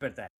per te.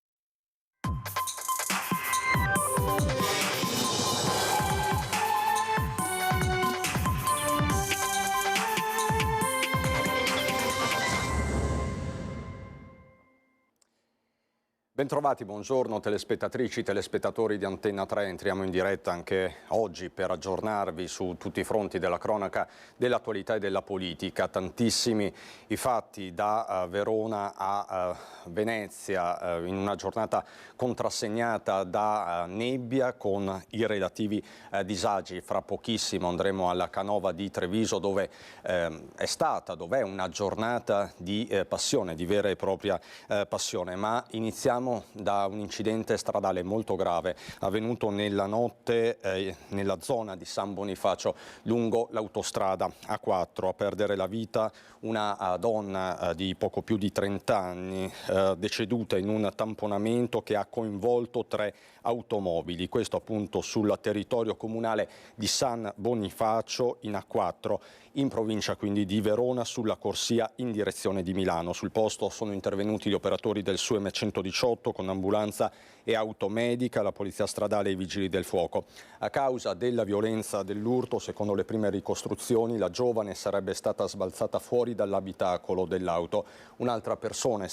Bentrovati, buongiorno telespettatrici, telespettatori di Antenna 3. Entriamo in diretta anche oggi per aggiornarvi su tutti i fronti della cronaca, dell'attualità e della politica. Tantissimi i fatti da Verona a Venezia in una giornata contrassegnata da nebbia con i relativi disagi. Fra pochissimo andremo alla Canova di Treviso dove dov'è una giornata di passione, di vera e propria passione. Ma iniziamo da un incidente stradale molto grave avvenuto nella notte nella zona di San Bonifacio lungo l'autostrada A4. A perdere la vita una donna di poco più di 30 anni deceduta in un tamponamento che ha coinvolto 3 automobili, questo appunto sul territorio comunale di San Bonifacio in A4 in provincia quindi di Verona sulla corsia in direzione di Milano. Sul posto sono intervenuti gli operatori del SUEM 118 con ambulanza e automedica, la polizia stradale e i vigili del fuoco. A causa della violenza dell'urto, secondo le prime ricostruzioni, la giovane sarebbe stata sbalzata fuori dall'abitacolo dell'auto. Un'altra persona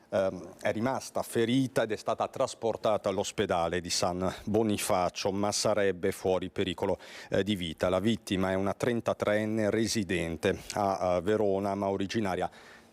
è rimasta ferita ed è stata trasportata all'ospedale di San Bonifacio, ma sarebbe fuori pericolo di vita. La vittima è una 33enne residente a Verona, ma originaria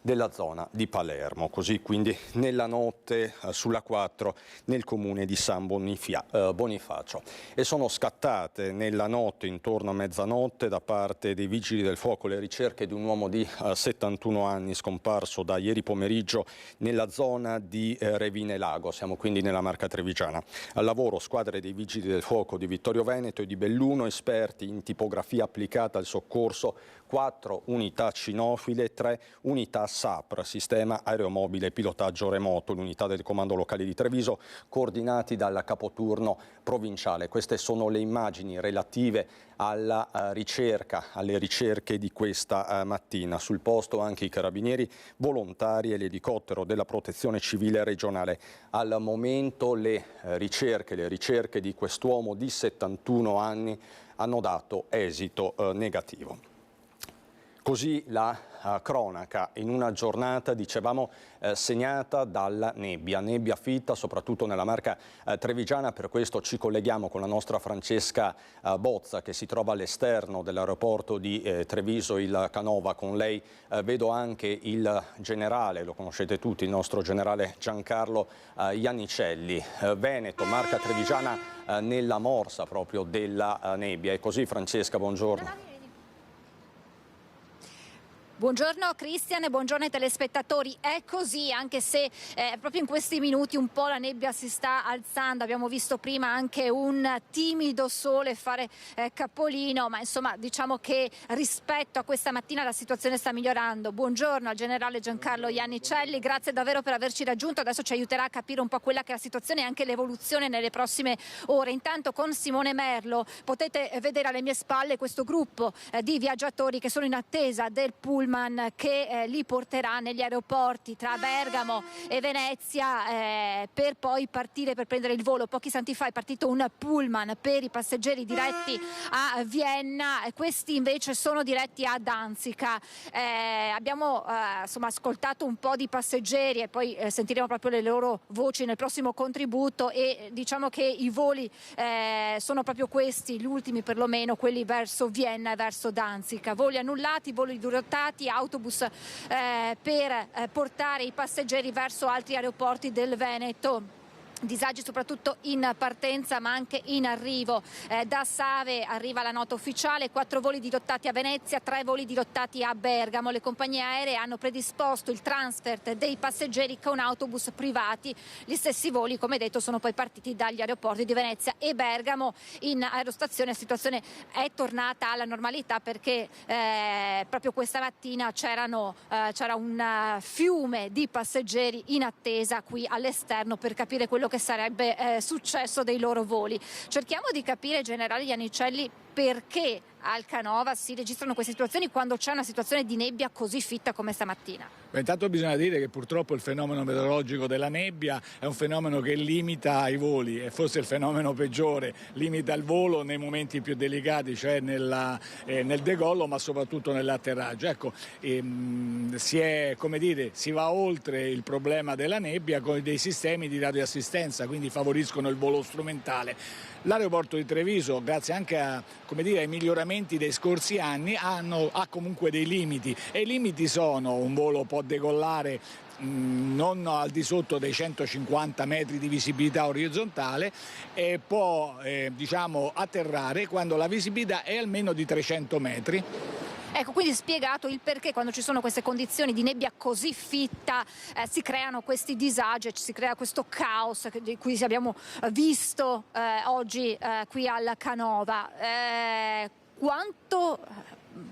della zona di Palermo. Così quindi nella notte sulla 4 nel comune di San Bonifacio. E sono scattate nella notte intorno a mezzanotte da parte dei vigili del fuoco le ricerche di un uomo di 71 anni scomparso da ieri pomeriggio nella zona di Revine Lago. Siamo quindi nella Marca Trevigiana. Al lavoro squadre dei vigili del fuoco di Vittorio Veneto e di Belluno, esperti in tipografia applicata al soccorso, 4 unità cinofile, 3 unità SAPR, sistema aeromobile pilotaggio remoto, l'unità del comando locale di Treviso, coordinati dal capoturno provinciale. Queste sono le immagini relative alla alle ricerche di questa mattina. Sul posto anche i carabinieri volontari e l'elicottero della protezione civile regionale. Al momento le ricerche di quest'uomo di 71 anni hanno dato esito negativo. Così la cronaca in una giornata, dicevamo, segnata dalla nebbia fitta, soprattutto nella Marca Trevigiana. Per questo ci colleghiamo con la nostra Francesca Bozza, che si trova all'esterno dell'aeroporto di Treviso, il Canova. Con lei vedo anche il generale, lo conoscete tutti, il nostro generale Giancarlo Iannicelli. Veneto, Marca Trevigiana nella morsa proprio della nebbia. E così, Francesca, buongiorno. Buongiorno Cristian e buongiorno ai telespettatori. È così, anche se proprio in questi minuti un po' la nebbia si sta alzando. Abbiamo visto prima anche un timido sole fare capolino, ma insomma diciamo che rispetto a questa mattina la situazione sta migliorando. Buongiorno al generale Giancarlo Iannicelli, grazie davvero per averci raggiunto. Adesso ci aiuterà a capire un po' quella che è la situazione e anche l'evoluzione nelle prossime ore. Intanto con Simone Merlo potete vedere alle mie spalle questo gruppo di viaggiatori che sono in attesa del pullman che li porterà negli aeroporti tra Bergamo e Venezia per poi partire per prendere il volo. Pochi istanti fa è partito un pullman per i passeggeri diretti a Vienna, questi invece sono diretti a Danzica. Abbiamo ascoltato un po' di passeggeri e poi sentiremo proprio le loro voci nel prossimo contributo, e diciamo che i voli sono proprio questi, gli ultimi perlomeno, quelli verso Vienna e verso Danzica. Voli annullati, voli dirottati, autobus per portare i passeggeri verso altri aeroporti del Veneto. Disagi soprattutto in partenza ma anche in arrivo. Da Save arriva la nota ufficiale, 4 voli dirottati a Venezia, 3 voli dirottati a Bergamo. Le compagnie aeree hanno predisposto il transfer dei passeggeri con autobus privati. Gli stessi voli, come detto, sono poi partiti dagli aeroporti di Venezia e Bergamo. In aerostazione la situazione è tornata alla normalità perché proprio questa mattina c'era un fiume di passeggeri in attesa qui all'esterno per capire quello che sarebbe successo dei loro voli. Cerchiamo di capire, generale Iannicelli, perché al Canova si registrano queste situazioni quando c'è una situazione di nebbia così fitta come stamattina? Intanto bisogna dire che purtroppo il fenomeno meteorologico della nebbia è un fenomeno che limita i voli, è forse il fenomeno peggiore, limita il volo nei momenti più delicati, cioè nel decollo ma soprattutto nell'atterraggio. Ecco, si va oltre il problema della nebbia con dei sistemi di radioassistenza, quindi favoriscono il volo strumentale. L'aeroporto di Treviso, grazie anche ai miglioramenti dei scorsi anni, ha comunque dei limiti, e i limiti sono: un volo può decollare non al di sotto dei 150 metri di visibilità orizzontale e può atterrare quando la visibilità è almeno di 300 metri. Ecco, quindi spiegato il perché quando ci sono queste condizioni di nebbia così fitta si creano questi disagi, si crea questo caos di cui abbiamo visto oggi qui al Canova. Quanto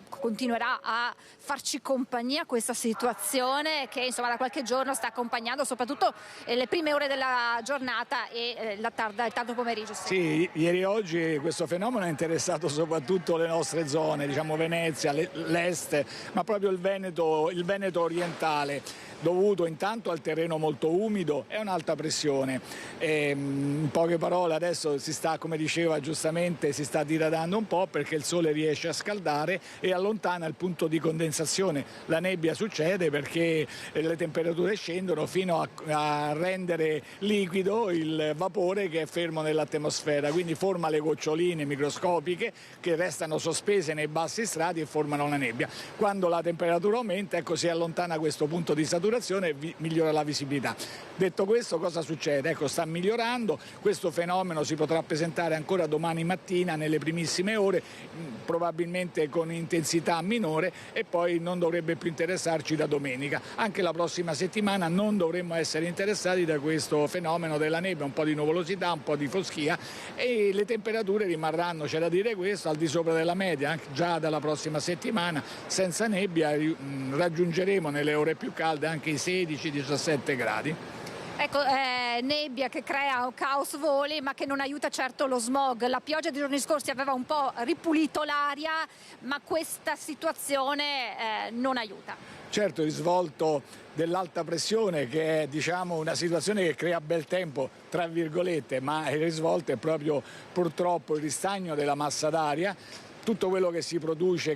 continuerà a farci compagnia questa situazione che insomma da qualche giorno sta accompagnando soprattutto le prime ore della giornata e il tardo pomeriggio? Sì, ieri e oggi questo fenomeno ha interessato soprattutto le nostre zone, Venezia, l'est, ma proprio il Veneto orientale, dovuto intanto al terreno molto umido e un'alta pressione. In poche parole adesso come diceva giustamente, si sta diradando un po' perché il sole riesce a scaldare e allontana il punto di condensazione. La nebbia succede perché le temperature scendono fino a rendere liquido il vapore che è fermo nell'atmosfera, quindi forma le goccioline microscopiche che restano sospese nei bassi strati e formano la nebbia. Quando la temperatura aumenta, si allontana questo punto di saturazione e migliora la visibilità. Detto questo, cosa succede? Sta migliorando, questo fenomeno si potrà presentare ancora domani mattina nelle primissime ore, probabilmente con intensità minore, e poi non dovrebbe più interessarci da domenica. Anche la prossima settimana non dovremmo essere interessati da questo fenomeno della nebbia, un po' di nuvolosità, un po' di foschia, e le temperature rimarranno, c'è da dire questo, al di sopra della media. Anche già dalla prossima settimana senza nebbia raggiungeremo nelle ore più calde anche i 16-17 gradi. Ecco, nebbia che crea un caos voli ma che non aiuta certo lo smog. La pioggia dei giorni scorsi aveva un po' ripulito l'aria, ma questa situazione non aiuta. Certo, il risvolto dell'alta pressione, che è una situazione che crea bel tempo, tra virgolette, ma il risvolto è proprio purtroppo il ristagno della massa d'aria. Tutto quello che si produce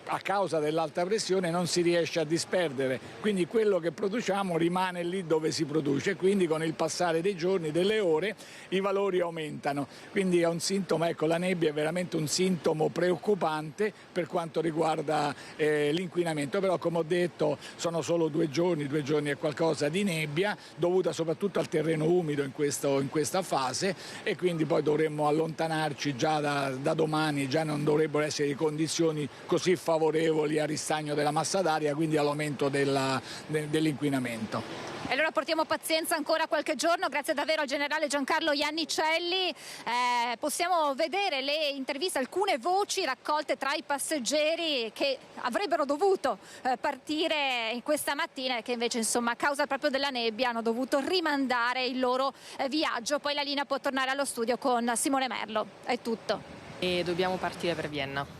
a causa dell'alta pressione non si riesce a disperdere, quindi quello che produciamo rimane lì dove si produce, quindi con il passare dei giorni, delle ore, i valori aumentano. Quindi è un sintomo, la nebbia è veramente un sintomo preoccupante per quanto riguarda l'inquinamento, però come ho detto sono solo 2 giorni e qualcosa di nebbia, dovuta soprattutto al terreno umido in questa fase, e quindi poi dovremmo allontanarci già da domani, già non dovrebbero essere condizioni così favorevoli al ristagno della massa d'aria, quindi all'aumento dell'inquinamento. E allora portiamo pazienza ancora qualche giorno, grazie davvero al generale Giancarlo Iannicelli. Possiamo vedere le interviste, alcune voci raccolte tra i passeggeri che avrebbero dovuto partire questa mattina e che invece a causa proprio della nebbia hanno dovuto rimandare il loro viaggio. Poi la linea può tornare allo studio con Simone Merlo. È tutto. E dobbiamo partire per Vienna.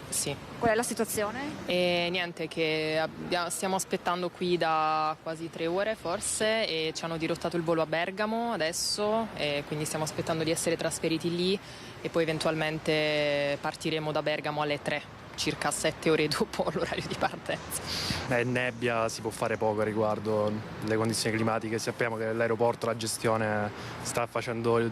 Sì. Qual è la situazione? E niente, che stiamo aspettando qui da quasi 3 ore forse, e ci hanno dirottato il volo a Bergamo adesso, e quindi stiamo aspettando di essere trasferiti lì e poi eventualmente partiremo da Bergamo alle 3, circa 7 ore dopo l'orario di partenza. Nebbia, si può fare poco riguardo le condizioni climatiche. Sappiamo che l'aeroporto, la gestione sta facendo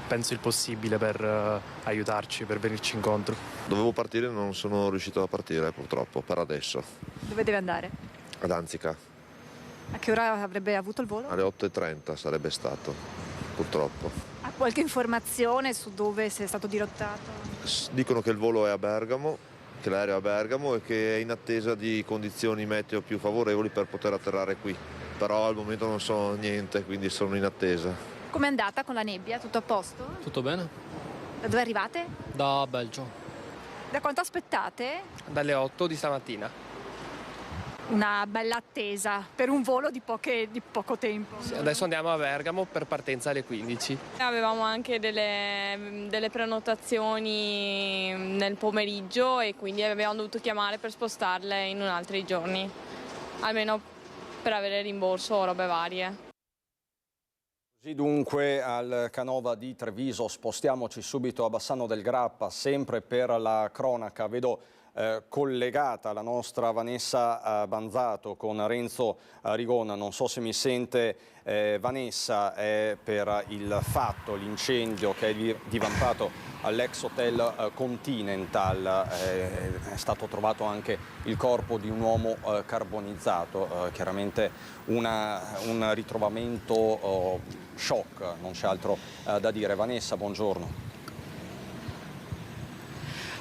penso il possibile per aiutarci, per venirci incontro. Dovevo partire, non sono riuscito a partire purtroppo per adesso. Dove deve andare? Ad Anzica. A che ora avrebbe avuto il volo? Alle 8:30 sarebbe stato, purtroppo. Ha qualche informazione su dove sia stato dirottato? Dicono che il volo è a Bergamo, che l'aereo è a Bergamo e che è in attesa di condizioni meteo più favorevoli per poter atterrare qui. Però al momento non so niente, quindi sono in attesa. Com'è andata con la nebbia? Tutto a posto? Tutto bene? Da dove arrivate? Da Belgio. Da quanto aspettate? Dalle 8 di stamattina. una bella attesa per un volo di poco tempo. Sì, adesso andiamo a Bergamo per partenza alle 15. Avevamo anche delle prenotazioni nel pomeriggio e quindi abbiamo dovuto chiamare per spostarle in altri giorni, almeno per avere rimborso o robe varie. Così dunque al Canova di Treviso, spostiamoci subito a Bassano del Grappa, sempre per la cronaca. Vedo collegata la nostra Vanessa Banzato con Renzo Rigona. Non so se mi sente Vanessa, per il fatto, l'incendio che è divampato all'ex hotel Continental. È stato trovato anche il corpo di un uomo carbonizzato, chiaramente un ritrovamento shock, non c'è altro da dire. Vanessa, buongiorno.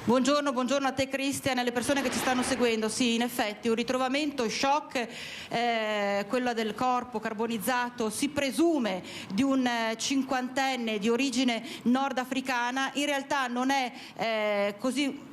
Buongiorno a te Cristian e alle persone che ci stanno seguendo. Sì, in effetti un ritrovamento shock, quello del corpo carbonizzato, si presume di un cinquantenne di origine nordafricana. In realtà non è così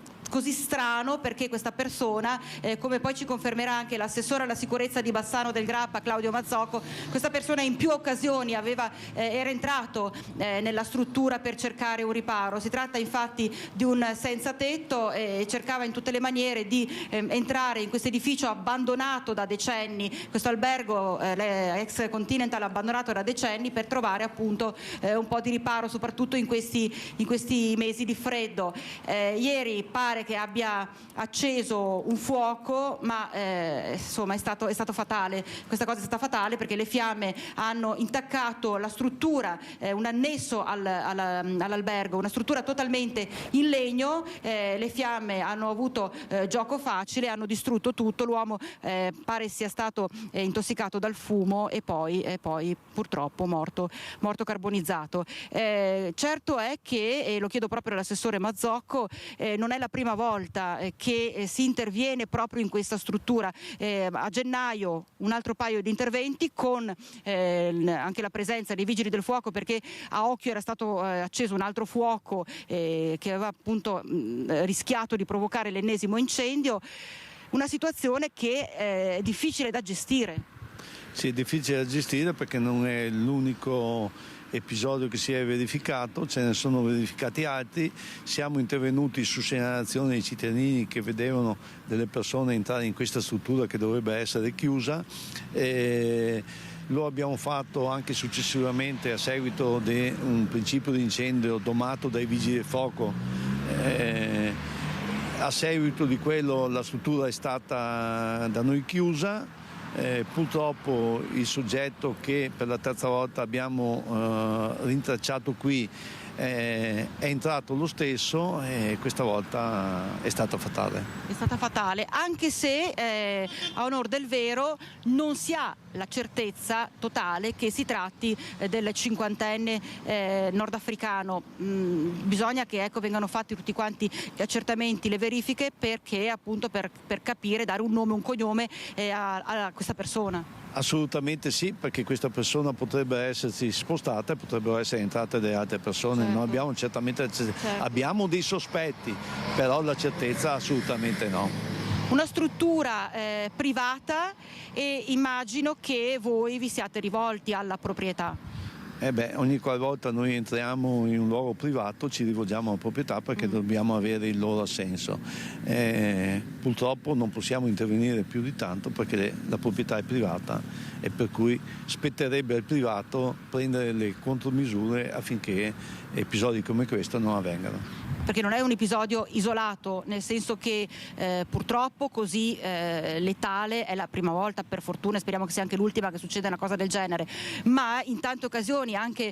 strano, perché questa persona, come poi ci confermerà anche l'assessore alla sicurezza di Bassano del Grappa Claudio Mazzocco, questa persona in più occasioni era entrato nella struttura per cercare un riparo. Si tratta infatti di un senza tetto e cercava in tutte le maniere di entrare in questo edificio abbandonato da decenni, questo albergo ex Continental abbandonato da decenni, per trovare appunto un po' di riparo, soprattutto in questi mesi di freddo. Ieri pare che abbia acceso un fuoco, ma insomma è stato fatale. Questa cosa è stata fatale perché le fiamme hanno intaccato la struttura, un annesso all'albergo, una struttura totalmente in legno. Le fiamme hanno avuto gioco facile, hanno distrutto tutto. L'uomo pare sia stato intossicato dal fumo e poi purtroppo morto carbonizzato. Certo è che, e lo chiedo proprio all'assessore Mazzocco, non è la prima volta che si interviene proprio in questa struttura. A gennaio un altro paio di interventi con anche la presenza dei vigili del fuoco, perché a occhio era stato acceso un altro fuoco che aveva appunto rischiato di provocare l'ennesimo incendio. Una situazione che è difficile da gestire. Sì, è difficile da gestire perché non è l'unico episodio che si è verificato, ce ne sono verificati altri. Siamo intervenuti su segnalazione dei cittadini che vedevano delle persone entrare in questa struttura che dovrebbe essere chiusa. Lo abbiamo fatto anche successivamente a seguito di un principio di incendio domato dai vigili del fuoco. A seguito di quello la struttura è stata da noi chiusa. Purtroppo il soggetto che per la terza volta abbiamo rintracciato qui è entrato lo stesso e questa volta è stata fatale. È stata fatale, anche se a onor del vero non si ha la certezza totale che si tratti del cinquantenne nordafricano. Bisogna che vengano fatti tutti quanti gli accertamenti, le verifiche, perché appunto per capire, dare un nome, un cognome a questa persona. Assolutamente sì, perché questa persona potrebbe essersi spostata e potrebbero essere entrate delle altre persone. Certo. Non abbiamo certamente abbiamo dei sospetti, però la certezza assolutamente no. Una struttura privata, e immagino che voi vi siate rivolti alla proprietà. Ogni qualvolta noi entriamo in un luogo privato ci rivolgiamo alla proprietà perché dobbiamo avere il loro assenso. Purtroppo non possiamo intervenire più di tanto perché la proprietà è privata e per cui spetterebbe al privato prendere le contromisure affinché episodi come questo non avvengano. Perché non è un episodio isolato, nel senso che purtroppo così letale è la prima volta, per fortuna, speriamo che sia anche l'ultima che succeda una cosa del genere, ma in tante occasioni, anche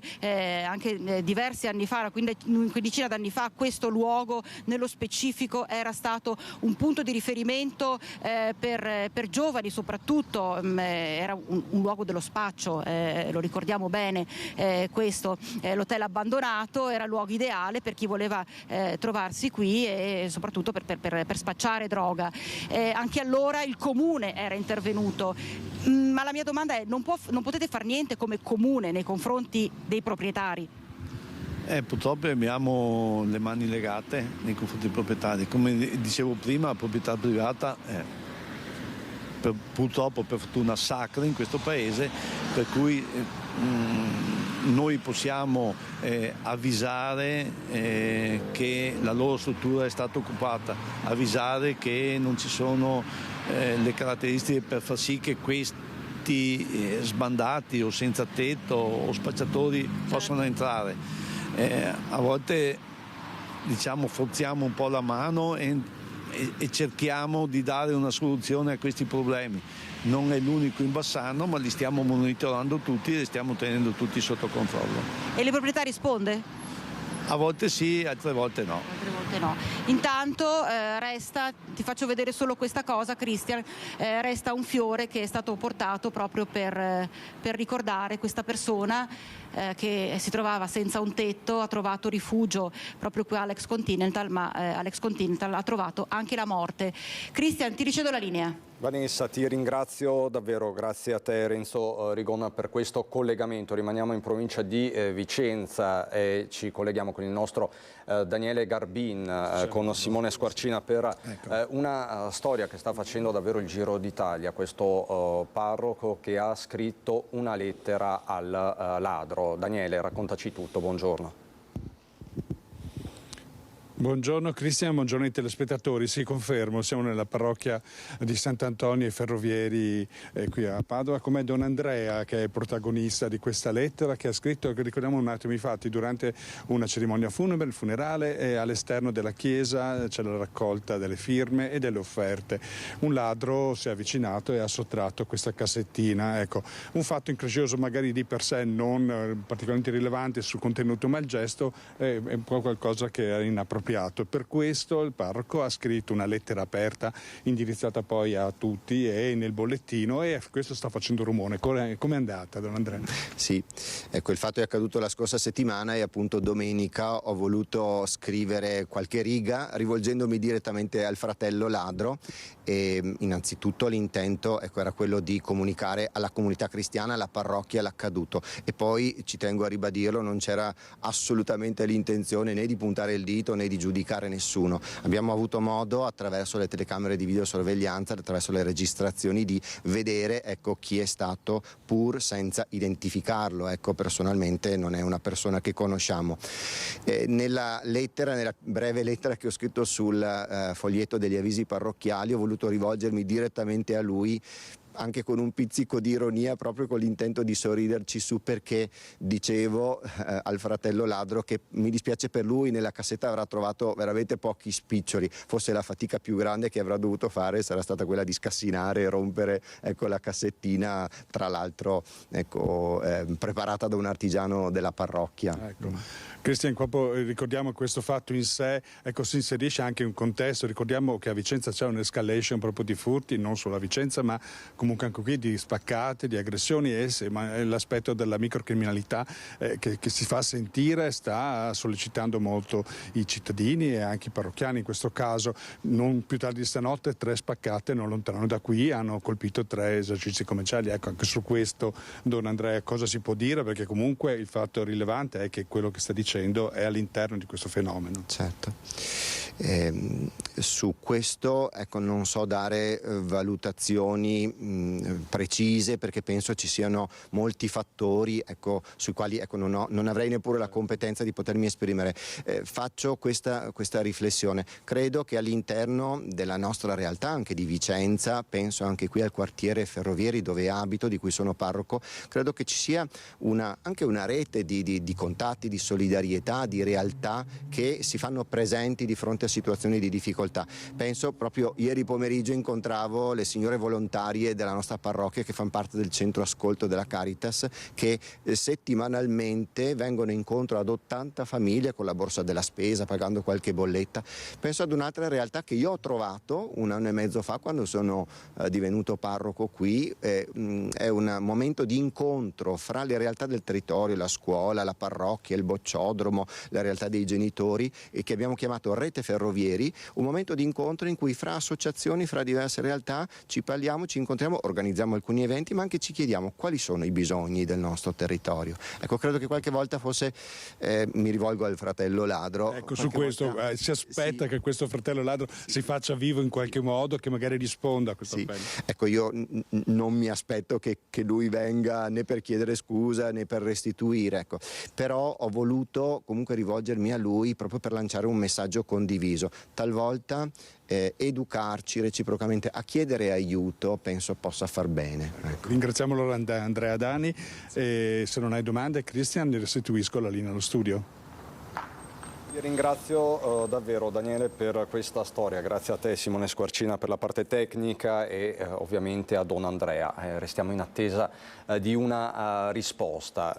diversi anni fa, una quindicina d'anni fa, questo luogo nello specifico era stato un punto di riferimento per giovani soprattutto. Era un luogo dello spaccio, lo ricordiamo bene, questo l'hotel abbandonato era il luogo ideale per chi voleva trovarsi qui e soprattutto per spacciare droga. Anche allora il comune era intervenuto, ma la mia domanda è: non potete far niente come comune nei confronti dei proprietari? Purtroppo abbiamo le mani legate nei confronti dei proprietari. Come dicevo prima, la proprietà privata purtroppo per fortuna sacre in questo paese, per cui noi possiamo avvisare che la loro struttura è stata occupata, avvisare che non ci sono le caratteristiche per far sì che questi sbandati o senza tetto o spacciatori possano entrare. A volte forziamo un po' la mano e cerchiamo di dare una soluzione a questi problemi. Non è l'unico in Bassano, ma li stiamo monitorando tutti e li stiamo tenendo tutti sotto controllo. E le proprietà risponde? A volte sì, altre volte no. Altre volte no. Intanto resta, ti faccio vedere solo questa cosa, Cristian, resta un fiore che è stato portato proprio per ricordare questa persona che si trovava senza un tetto, ha trovato rifugio proprio qui all'Ex Continental, ma all'Ex Continental ha trovato anche la morte. Cristian, ti ricevo la linea. Vanessa, ti ringrazio davvero, grazie a te Renzo Rigon per questo collegamento. Rimaniamo in provincia di Vicenza e ci colleghiamo con il nostro Daniele Garbin, con Simone Squarcina per una storia che sta facendo davvero il giro d'Italia, questo parroco che ha scritto una lettera al ladro. Daniele, raccontaci tutto, buongiorno. Buongiorno Cristian, buongiorno ai telespettatori. Sì, confermo, siamo nella parrocchia di Sant'Antonio ai Ferrovieri qui a Padova, come Don Andrea, che è il protagonista di questa lettera che ha scritto, ricordiamo un attimo i fatti, durante una cerimonia funebre, il funerale, e all'esterno della chiesa c'è la raccolta delle firme e delle offerte. Un ladro si è avvicinato e ha sottratto questa cassettina. Ecco, un fatto increscioso magari di per sé non particolarmente rilevante sul contenuto, ma il gesto è un po' qualcosa che è inappropriato. Per questo il parroco ha scritto una lettera aperta indirizzata poi a tutti e nel bollettino, e questo sta facendo rumore. Com'è andata, Don Andrea? Sì, ecco, il fatto è accaduto la scorsa settimana e appunto domenica ho voluto scrivere qualche riga rivolgendomi direttamente al fratello ladro, e innanzitutto l'intento era quello di comunicare alla comunità cristiana, alla parrocchia, l'accaduto, e poi ci tengo a ribadirlo, non c'era assolutamente l'intenzione né di puntare il dito né di giudicare nessuno. Abbiamo avuto modo, attraverso le telecamere di videosorveglianza, attraverso le registrazioni, di vedere chi è stato, pur senza identificarlo. Personalmente non è una persona che conosciamo. Nella breve lettera che ho scritto sul foglietto degli avvisi parrocchiali, ho voluto rivolgermi direttamente a lui, anche con un pizzico di ironia, proprio con l'intento di sorriderci su, perché dicevo al fratello ladro che mi dispiace per lui, nella cassetta avrà trovato veramente pochi spiccioli, forse la fatica più grande che avrà dovuto fare sarà stata quella di scassinare e rompere la cassettina, tra l'altro preparata da un artigiano della parrocchia. Cristian, ricordiamo che questo fatto in sé si inserisce anche in un contesto. Ricordiamo che a Vicenza c'è un'escalation proprio di furti, non solo a Vicenza, ma comunque anche qui di spaccate, di aggressioni, ma l'aspetto della microcriminalità che si fa sentire sta sollecitando molto i cittadini e anche i parrocchiani. In questo caso, non più tardi di stanotte, 3 spaccate non lontano da qui hanno colpito 3 esercizi commerciali. Anche su questo, Don Andrea, cosa si può dire? Perché comunque il fatto rilevante è che quello che sta dicendo è all'interno di questo fenomeno. Certo. Su questo non so dare valutazioni precise, perché penso ci siano molti fattori sui quali non avrei neppure la competenza di potermi esprimere. Faccio questa riflessione. Credo che all'interno della nostra realtà, anche di Vicenza, penso anche qui al quartiere Ferrovieri dove abito, di cui sono parroco, credo che ci sia anche una rete di contatti, di solidarietà, di realtà che si fanno presenti di fronte a situazioni di difficoltà. Penso, proprio ieri pomeriggio incontravo le signore volontarie della nostra parrocchia che fanno parte del centro ascolto della Caritas, che settimanalmente vengono incontro ad 80 famiglie con la borsa della spesa, pagando qualche bolletta. Penso ad un'altra realtà che io ho trovato 1 anno e mezzo fa, quando sono divenuto parroco qui. È un momento di incontro fra le realtà del territorio, la scuola, la parrocchia, il bocciodromo, la realtà dei genitori, e che abbiamo chiamato Rete Ferrovieri, un momento di incontro in cui fra associazioni, fra diverse realtà ci parliamo, ci incontriamo, organizziamo alcuni eventi, ma anche ci chiediamo quali sono i bisogni del nostro territorio. Ecco, credo che qualche volta forse mi rivolgo al fratello ladro. Ecco, su questo si aspetta che questo fratello ladro si faccia vivo in qualche modo, che magari risponda a questo appello. Ecco, io non mi aspetto che lui venga né per chiedere scusa né per restituire, ecco. Però ho voluto comunque rivolgermi a lui proprio per lanciare un messaggio condiviso. Talvolta educarci reciprocamente a chiedere aiuto penso possa far bene. Ecco. Ringraziamo allora Andrea Dani e se non hai domande, Cristian, ne restituisco la linea allo studio. Ti ringrazio davvero Daniele per questa storia, grazie a te Simone Squarcina per la parte tecnica e ovviamente a Don Andrea. Restiamo in attesa di una risposta.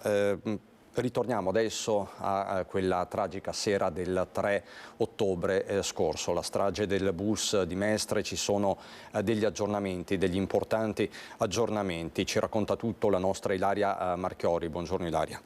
Ritorniamo adesso a quella tragica sera del 3 ottobre scorso, la strage del bus di Mestre. Ci sono degli aggiornamenti, degli importanti aggiornamenti. Ci racconta tutto la nostra Ilaria Marchiori. Buongiorno Ilaria.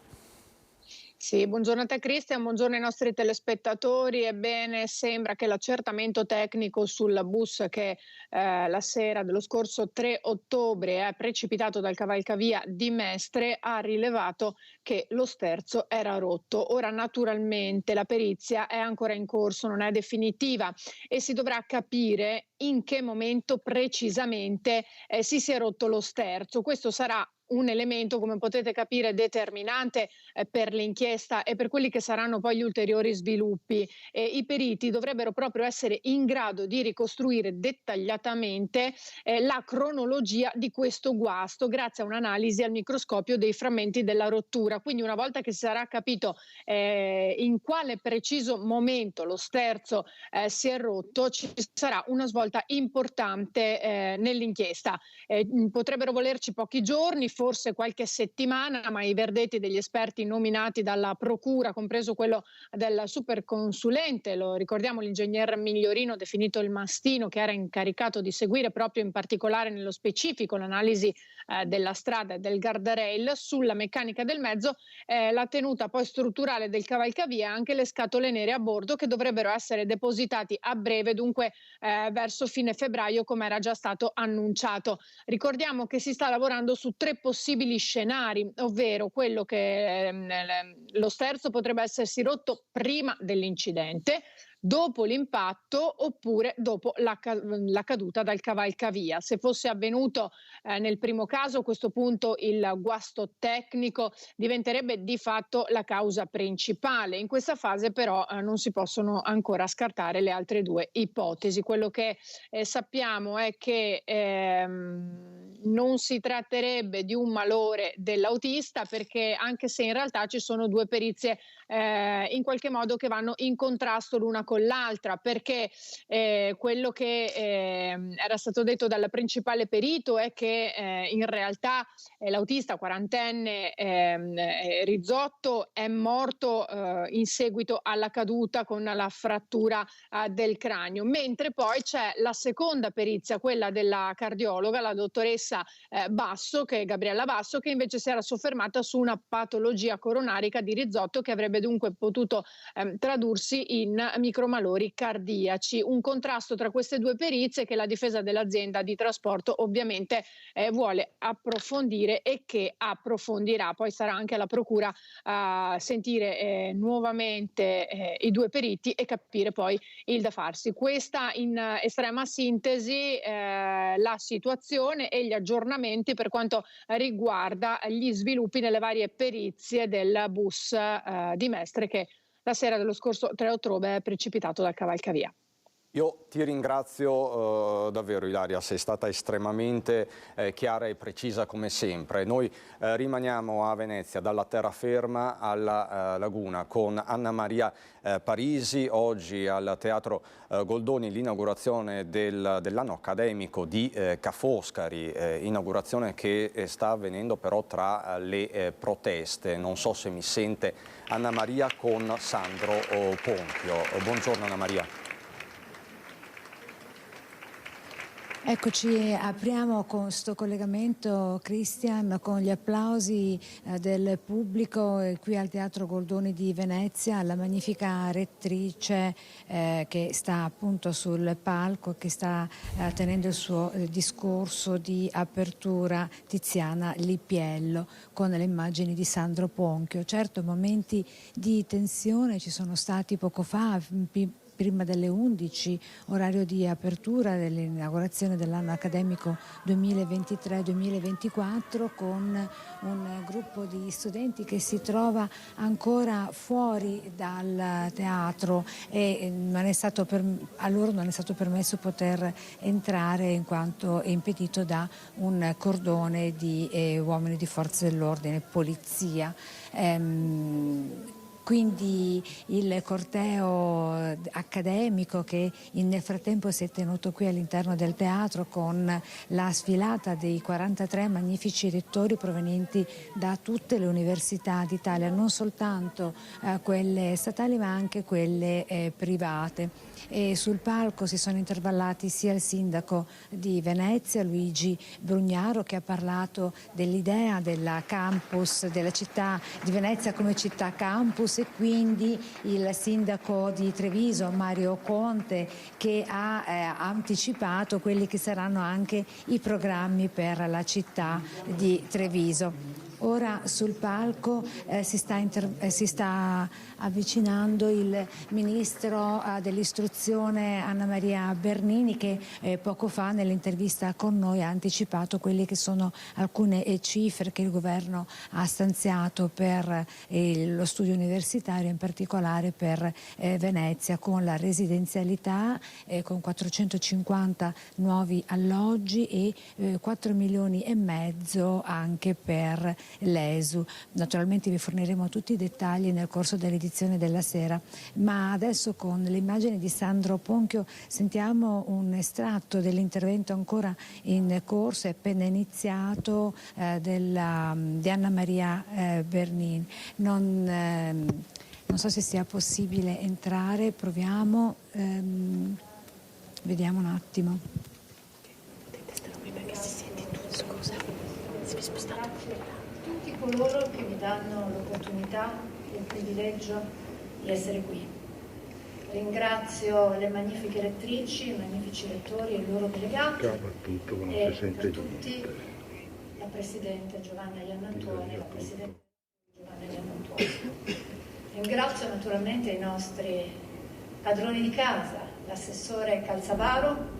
Sì, buongiorno a te Cristian, buongiorno ai nostri telespettatori. Ebbene, sembra che l'accertamento tecnico sul bus che la sera dello scorso 3 ottobre è precipitato dal cavalcavia di Mestre ha rilevato che lo sterzo era rotto. Ora naturalmente la perizia è ancora in corso, non è definitiva e si dovrà capire in che momento precisamente si sia rotto lo sterzo. Questo sarà un elemento, come potete capire, determinante per l'inchiesta e per quelli che saranno poi gli ulteriori sviluppi. I periti dovrebbero proprio essere in grado di ricostruire dettagliatamente la cronologia di questo guasto grazie a un'analisi al microscopio dei frammenti della rottura. Quindi una volta che si sarà capito in quale preciso momento lo sterzo si è rotto, ci sarà una svolta importante nell'inchiesta. Potrebbero volerci pochi giorni, forse qualche settimana, ma i verdetti degli esperti nominati dalla procura, compreso quello del superconsulente, lo ricordiamo l'ingegner Migliorino, definito il mastino, che era incaricato di seguire proprio in particolare nello specifico l'analisi della strada e del guardrail sulla meccanica del mezzo, la tenuta poi strutturale del cavalcavia e anche le scatole nere a bordo che dovrebbero essere depositati a breve, dunque verso fine febbraio come era già stato annunciato. Ricordiamo che si sta lavorando su 3 possibili scenari, ovvero quello che lo sterzo potrebbe essersi rotto prima dell'incidente, dopo l'impatto oppure dopo la caduta dal cavalcavia. Se fosse avvenuto nel primo caso, a questo punto il guasto tecnico diventerebbe di fatto la causa principale. In questa fase però non si possono ancora scartare le altre 2 ipotesi. Quello che sappiamo è che non si tratterebbe di un malore dell'autista, perché anche se in realtà ci sono 2 perizie in qualche modo che vanno in contrasto l'una con l'altra, perché quello che era stato detto dal principale perito è che in realtà l'autista 40enne Rizzotto è morto in seguito alla caduta con la frattura del cranio, mentre poi c'è la seconda perizia, quella della cardiologa, la dottoressa Gabriella Basso, che invece si era soffermata su una patologia coronarica di Rizzotto che avrebbe dunque potuto tradursi in micromalori cardiaci. Un contrasto tra queste 2 perizie che la difesa dell'azienda di trasporto ovviamente vuole approfondire e che approfondirà. Poi sarà anche alla procura a sentire nuovamente i 2 periti e capire poi il da farsi. Questa in estrema sintesi la situazione e gli aggiornamenti per quanto riguarda gli sviluppi nelle varie perizie del bus di Mestre che la sera dello scorso 3 ottobre è precipitato dal cavalcavia. Io ti ringrazio davvero Ilaria, sei stata estremamente chiara e precisa come sempre. Noi rimaniamo a Venezia, dalla terraferma alla laguna, con Anna Maria Parisi. Oggi al Teatro Goldoni l'inaugurazione dell'anno accademico di Ca' Foscari, inaugurazione che sta avvenendo però tra le proteste. Non so se mi sente Anna Maria con Sandro Pompio. Buongiorno Anna Maria. Eccoci, apriamo con questo collegamento, Christian, con gli applausi del pubblico qui al Teatro Goldoni di Venezia, la magnifica rettrice che sta appunto sul palco, che sta tenendo il suo discorso di apertura, Tiziana Lippiello, con le immagini di Sandro Ponchio. Certo, momenti di tensione ci sono stati poco fa, prima delle 11, orario di apertura dell'inaugurazione dell'anno accademico 2023-2024, con un gruppo di studenti che si trova ancora fuori dal teatro e a loro non è stato permesso poter entrare in quanto è impedito da un cordone di uomini di forze dell'ordine, polizia. Quindi il corteo accademico che nel frattempo si è tenuto qui all'interno del teatro, con la sfilata dei 43 magnifici rettori provenienti da tutte le università d'Italia, non soltanto quelle statali ma anche quelle private. E sul palco si sono intervallati sia il sindaco di Venezia, Luigi Brugnaro, che ha parlato dell'idea della campus, della città di Venezia come città campus, e quindi il sindaco di Treviso, Mario Conte, che ha anticipato quelli che saranno anche i programmi per la città di Treviso. Ora sul palco si sta avvicinando il ministro dell'istruzione Anna Maria Bernini, che poco fa nell'intervista con noi ha anticipato quelle che sono alcune cifre che il governo ha stanziato per lo studio universitario, in particolare per Venezia, con la residenzialità, con 450 nuovi alloggi e 4,5 milioni anche per l'ESU. Naturalmente vi forniremo tutti i dettagli nel corso dell'edizione della sera, ma adesso con le immagini di Sandro Ponchio sentiamo un estratto dell'intervento ancora in corso, è appena iniziato, di Anna Maria Bernini. Non so se sia possibile entrare, proviamo, vediamo un attimo. Potete stare qui perché si sente tutto, scusa, si è spostato. Tutti coloro che mi danno l'opportunità e il privilegio di essere qui. Ringrazio le magnifiche rettrici, i magnifici rettori e i loro delegati, e per tutti la Presidente Giovanna Iannantuoni e la Presidente Giovanna Iannantuoni. Ringrazio naturalmente i nostri padroni di casa, l'assessore Calzavaro.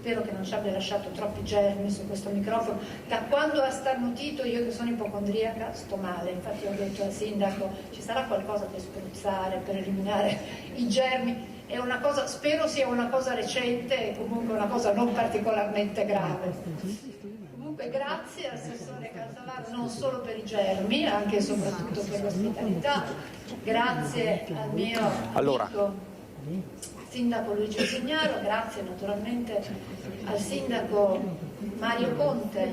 Spero che non ci abbia lasciato troppi germi su questo microfono. Da quando ha starnutito, io che sono ipocondriaca sto male, infatti ho detto al sindaco ci sarà qualcosa per spruzzare, per eliminare i germi. È una cosa, spero sia una cosa recente e comunque una cosa non particolarmente grave. Comunque grazie all'assessore Calzavaro non solo per i germi, anche e soprattutto per l'ospitalità. Grazie al mio amico sindaco Luigi Brugnaro, grazie naturalmente al sindaco Mario Conte,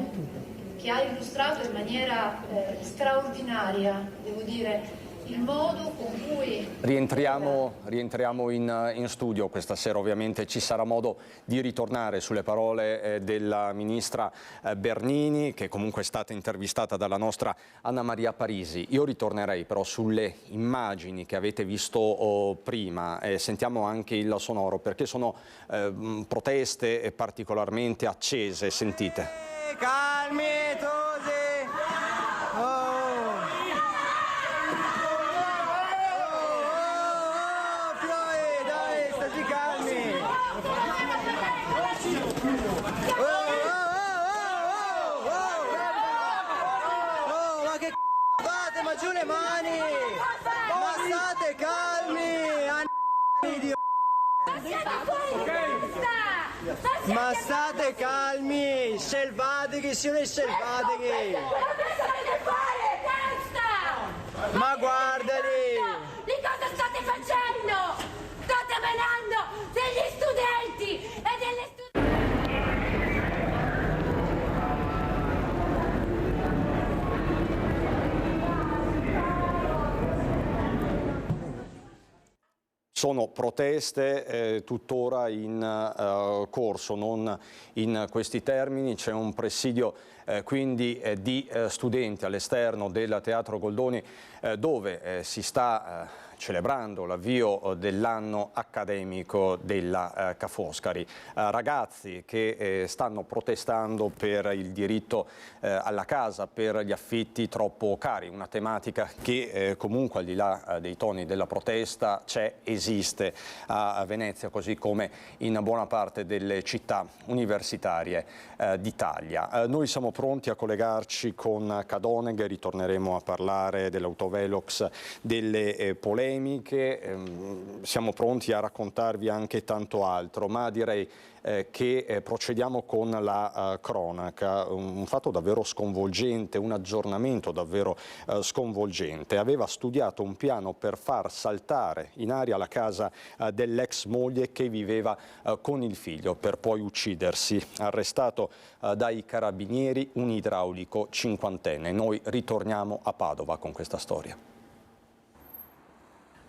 che ha illustrato in maniera straordinaria, devo dire, il modo con cui... Rientriamo in studio questa sera, ovviamente ci sarà modo di ritornare sulle parole della ministra Bernini, che comunque è stata intervistata dalla nostra Anna Maria Parisi. Io ritornerei però sulle immagini che avete visto prima, sentiamo anche il sonoro, perché sono proteste particolarmente accese, sentite. Calmi tutti! Ma giù le mani! Ma state calmi! Ma state calmi! Selvatichi, signori selvatichi! Ma guardali! Di cosa state facendo? State menando degli studenti e delle studenti! Sono proteste tuttora in corso, non in questi termini. C'è un presidio quindi di studenti all'esterno del Teatro Goldoni dove si sta celebrando l'avvio dell'anno accademico della Ca' Foscari. Ragazzi che stanno protestando per il diritto alla casa, per gli affitti troppo cari, una tematica che comunque al di là dei toni della protesta esiste a Venezia, così come in buona parte delle città universitarie d'Italia. Noi siamo pronti a collegarci con Cadoneghe, ritorneremo a parlare dell'autovelox, delle polemiche, siamo pronti a raccontarvi anche tanto altro, ma direi che procediamo con la cronaca, un fatto davvero sconvolgente, un aggiornamento davvero sconvolgente. Aveva studiato un piano per far saltare in aria la casa dell'ex moglie che viveva con il figlio, per poi uccidersi. Arrestato dai carabinieri un idraulico cinquantenne. Noi ritorniamo a Padova con questa storia.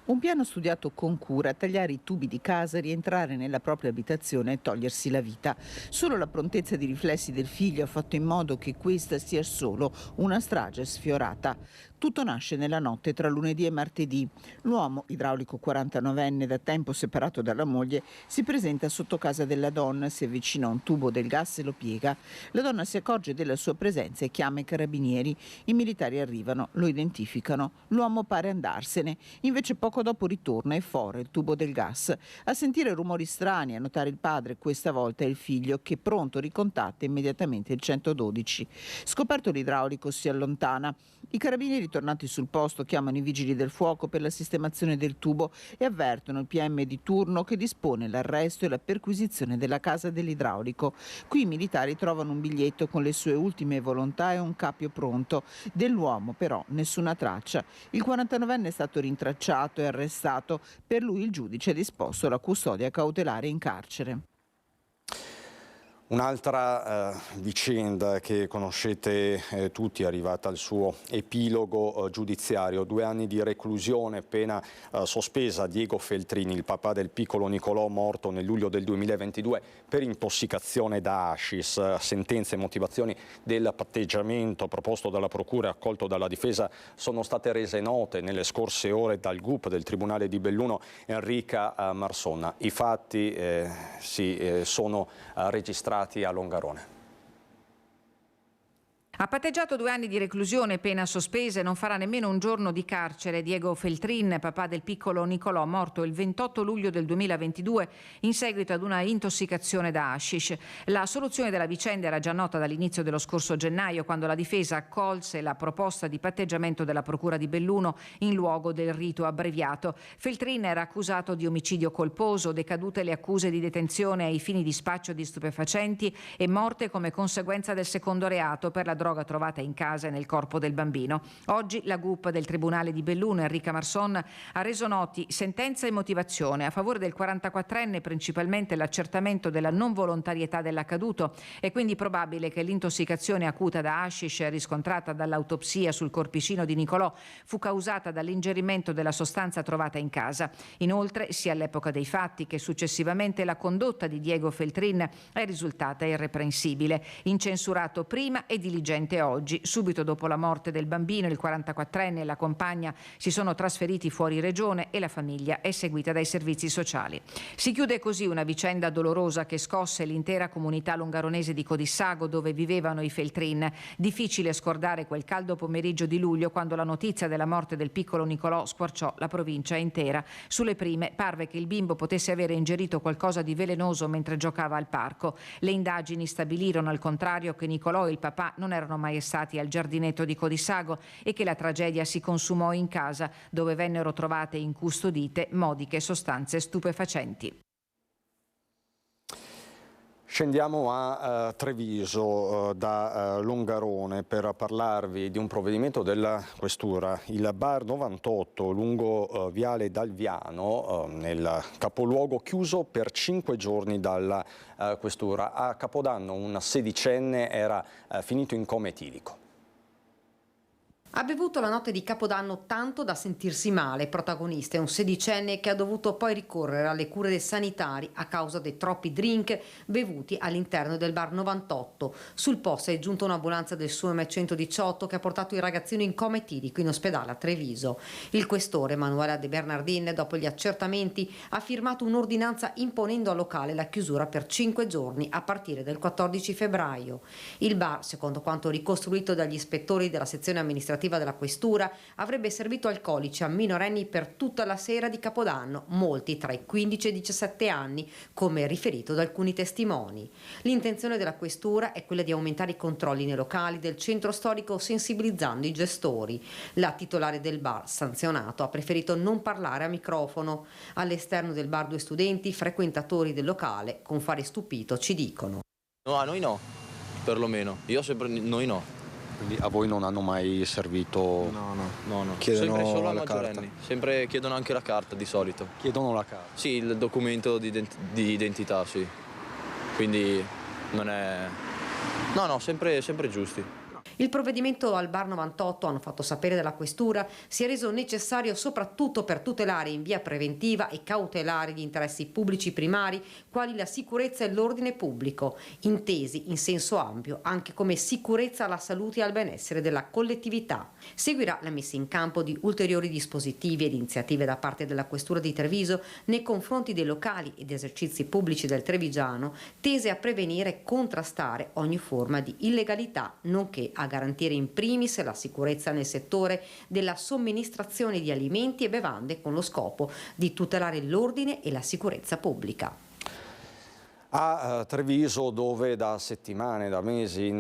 Un piano studiato con cura, tagliare i tubi di casa, rientrare nella propria abitazione e togliersi la vita. Solo la prontezza di riflessi del figlio ha fatto in modo che questa sia solo una strage sfiorata. Tutto nasce nella notte tra lunedì e martedì. L'uomo, idraulico 49enne da tempo separato dalla moglie, si presenta sotto casa della donna, si avvicina a un tubo del gas e lo piega. La donna si accorge della sua presenza e chiama i carabinieri. I militari arrivano, lo identificano. L'uomo pare andarsene, invece poco dopo ritorna e fora il tubo del gas. A sentire rumori strani, a notare il padre, questa volta è il figlio, che pronto ricontatta immediatamente il 112. Scoperto l'idraulico si allontana. I carabinieri tornati sul posto chiamano i vigili del fuoco per la sistemazione del tubo e avvertono il PM di turno che dispone l'arresto e la perquisizione della casa dell'idraulico. Qui i militari trovano un biglietto con le sue ultime volontà e un cappio pronto. Dell'uomo però nessuna traccia. Il 49enne è stato rintracciato e arrestato. Per lui il giudice ha disposto la custodia cautelare in carcere. Un'altra vicenda che conoscete tutti è arrivata al suo epilogo giudiziario. 2 anni di reclusione, pena sospesa a Diego Feltrini, il papà del piccolo Nicolò, morto nel luglio del 2022 per intossicazione da hashish. Sentenze e motivazioni del patteggiamento proposto dalla procura e accolto dalla difesa sono state rese note nelle scorse ore dal GUP del Tribunale di Belluno, Enrica Marsonna. I fatti sono registrati a Longarone. Ha patteggiato 2 anni di reclusione, pena sospesa e non farà nemmeno un giorno di carcere Diego Feltrin, papà del piccolo Nicolò, morto il 28 luglio del 2022 in seguito ad una intossicazione da hashish. La soluzione della vicenda era già nota dall'inizio dello scorso gennaio, quando la difesa accolse la proposta di patteggiamento della procura di Belluno in luogo del rito abbreviato. Feltrin era accusato di omicidio colposo, decadute le accuse di detenzione ai fini di spaccio di stupefacenti e morte come conseguenza del secondo reato per la droga trovata in casa e nel corpo del bambino. Oggi la GUP del Tribunale di Belluno, Enrica Marsonna, ha reso noti sentenza e motivazione. A favore del 44enne principalmente l'accertamento della non volontarietà dell'accaduto. È quindi probabile che l'intossicazione acuta da hashish riscontrata dall'autopsia sul corpicino di Nicolò fu causata dall'ingerimento della sostanza trovata in casa. Inoltre, sia all'epoca dei fatti che successivamente, la condotta di Diego Feltrin è risultata irreprensibile. Incensurato prima e diligente oggi. Subito dopo la morte del bambino, il 44enne e la compagna si sono trasferiti fuori regione e la famiglia è seguita dai servizi sociali. Si chiude così una vicenda dolorosa che scosse l'intera comunità longaronese di Codissago, dove vivevano i Feltrin. Difficile scordare quel caldo pomeriggio di luglio, quando la notizia della morte del piccolo Nicolò squarciò la provincia intera. Sulle prime parve che il bimbo potesse avere ingerito qualcosa di velenoso mentre giocava al parco. Le indagini stabilirono al contrario che Nicolò e il papà non erano mai stati al giardinetto di Codissago e che la tragedia si consumò in casa, dove vennero trovate incustodite modiche sostanze stupefacenti. Scendiamo a Treviso da Longarone per parlarvi di un provvedimento della Questura. Il bar 98 lungo Viale Dalviano, nel capoluogo, chiuso per 5 giorni dalla Questura. A Capodanno un sedicenne era finito in coma etilico. Ha bevuto la notte di Capodanno tanto da sentirsi male. Protagonista è un sedicenne che ha dovuto poi ricorrere alle cure sanitari a causa dei troppi drink bevuti all'interno del bar 98. Sul posto è giunta un'ambulanza del SUEM 118 che ha portato il ragazzino in coma etilico in ospedale a Treviso. Il questore Emanuela De Bernardin, dopo gli accertamenti, ha firmato un'ordinanza imponendo al locale la chiusura per 5 giorni a partire dal 14 febbraio. Il bar, secondo quanto ricostruito dagli ispettori della sezione amministrativa della questura, avrebbe servito alcolici a minorenni per tutta la sera di Capodanno, molti tra i 15 e i 17 anni, come riferito da alcuni testimoni. L'intenzione della questura è quella di aumentare i controlli nei locali del centro storico sensibilizzando i gestori. La titolare del bar, sanzionato, ha preferito non parlare a microfono. All'esterno del bar 2 studenti, frequentatori del locale, con fare stupito, ci dicono: No, a noi no, perlomeno. Io sempre noi no. Quindi a voi non hanno mai servito? No. Chiedono sempre solo a la maggiorenni. carta? Sempre chiedono anche la carta di solito. Chiedono la carta? Sì, il documento di identità, sì. Quindi non è... No, sempre giusti. Il provvedimento al bar 98, hanno fatto sapere dalla questura, si è reso necessario soprattutto per tutelare in via preventiva e cautelare gli interessi pubblici primari, quali la sicurezza e l'ordine pubblico, intesi in senso ampio anche come sicurezza alla salute e al benessere della collettività. Seguirà la messa in campo di ulteriori dispositivi ed iniziative da parte della questura di Treviso nei confronti dei locali ed esercizi pubblici del Trevigiano, tese a prevenire e contrastare ogni forma di illegalità, nonché a garantire in primis la sicurezza nel settore della somministrazione di alimenti e bevande con lo scopo di tutelare l'ordine e la sicurezza pubblica. A Treviso, dove da settimane, da mesi in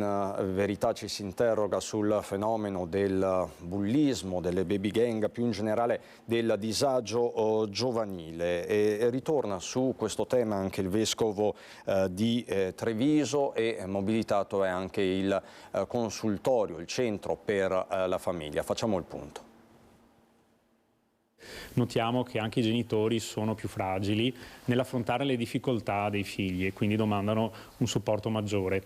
verità ci si interroga sul fenomeno del bullismo, delle baby gang, più in generale del disagio giovanile, e ritorna su questo tema anche il vescovo di Treviso, e mobilitato è anche il consultorio, il centro per la famiglia. Facciamo il punto. Notiamo che anche i genitori sono più fragili nell'affrontare le difficoltà dei figli e quindi domandano un supporto maggiore.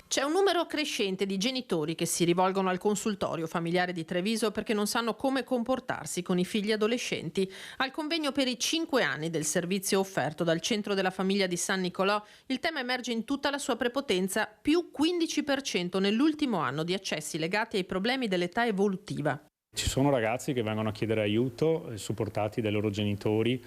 C'è un numero crescente di genitori che si rivolgono al consultorio familiare di Treviso perché non sanno come comportarsi con i figli adolescenti. Al convegno per i 5 anni del servizio offerto dal Centro della Famiglia di San Nicolò, il tema emerge in tutta la sua prepotenza, più 15% nell'ultimo anno di accessi legati ai problemi dell'età evolutiva. Ci sono ragazzi che vengono a chiedere aiuto, supportati dai loro genitori,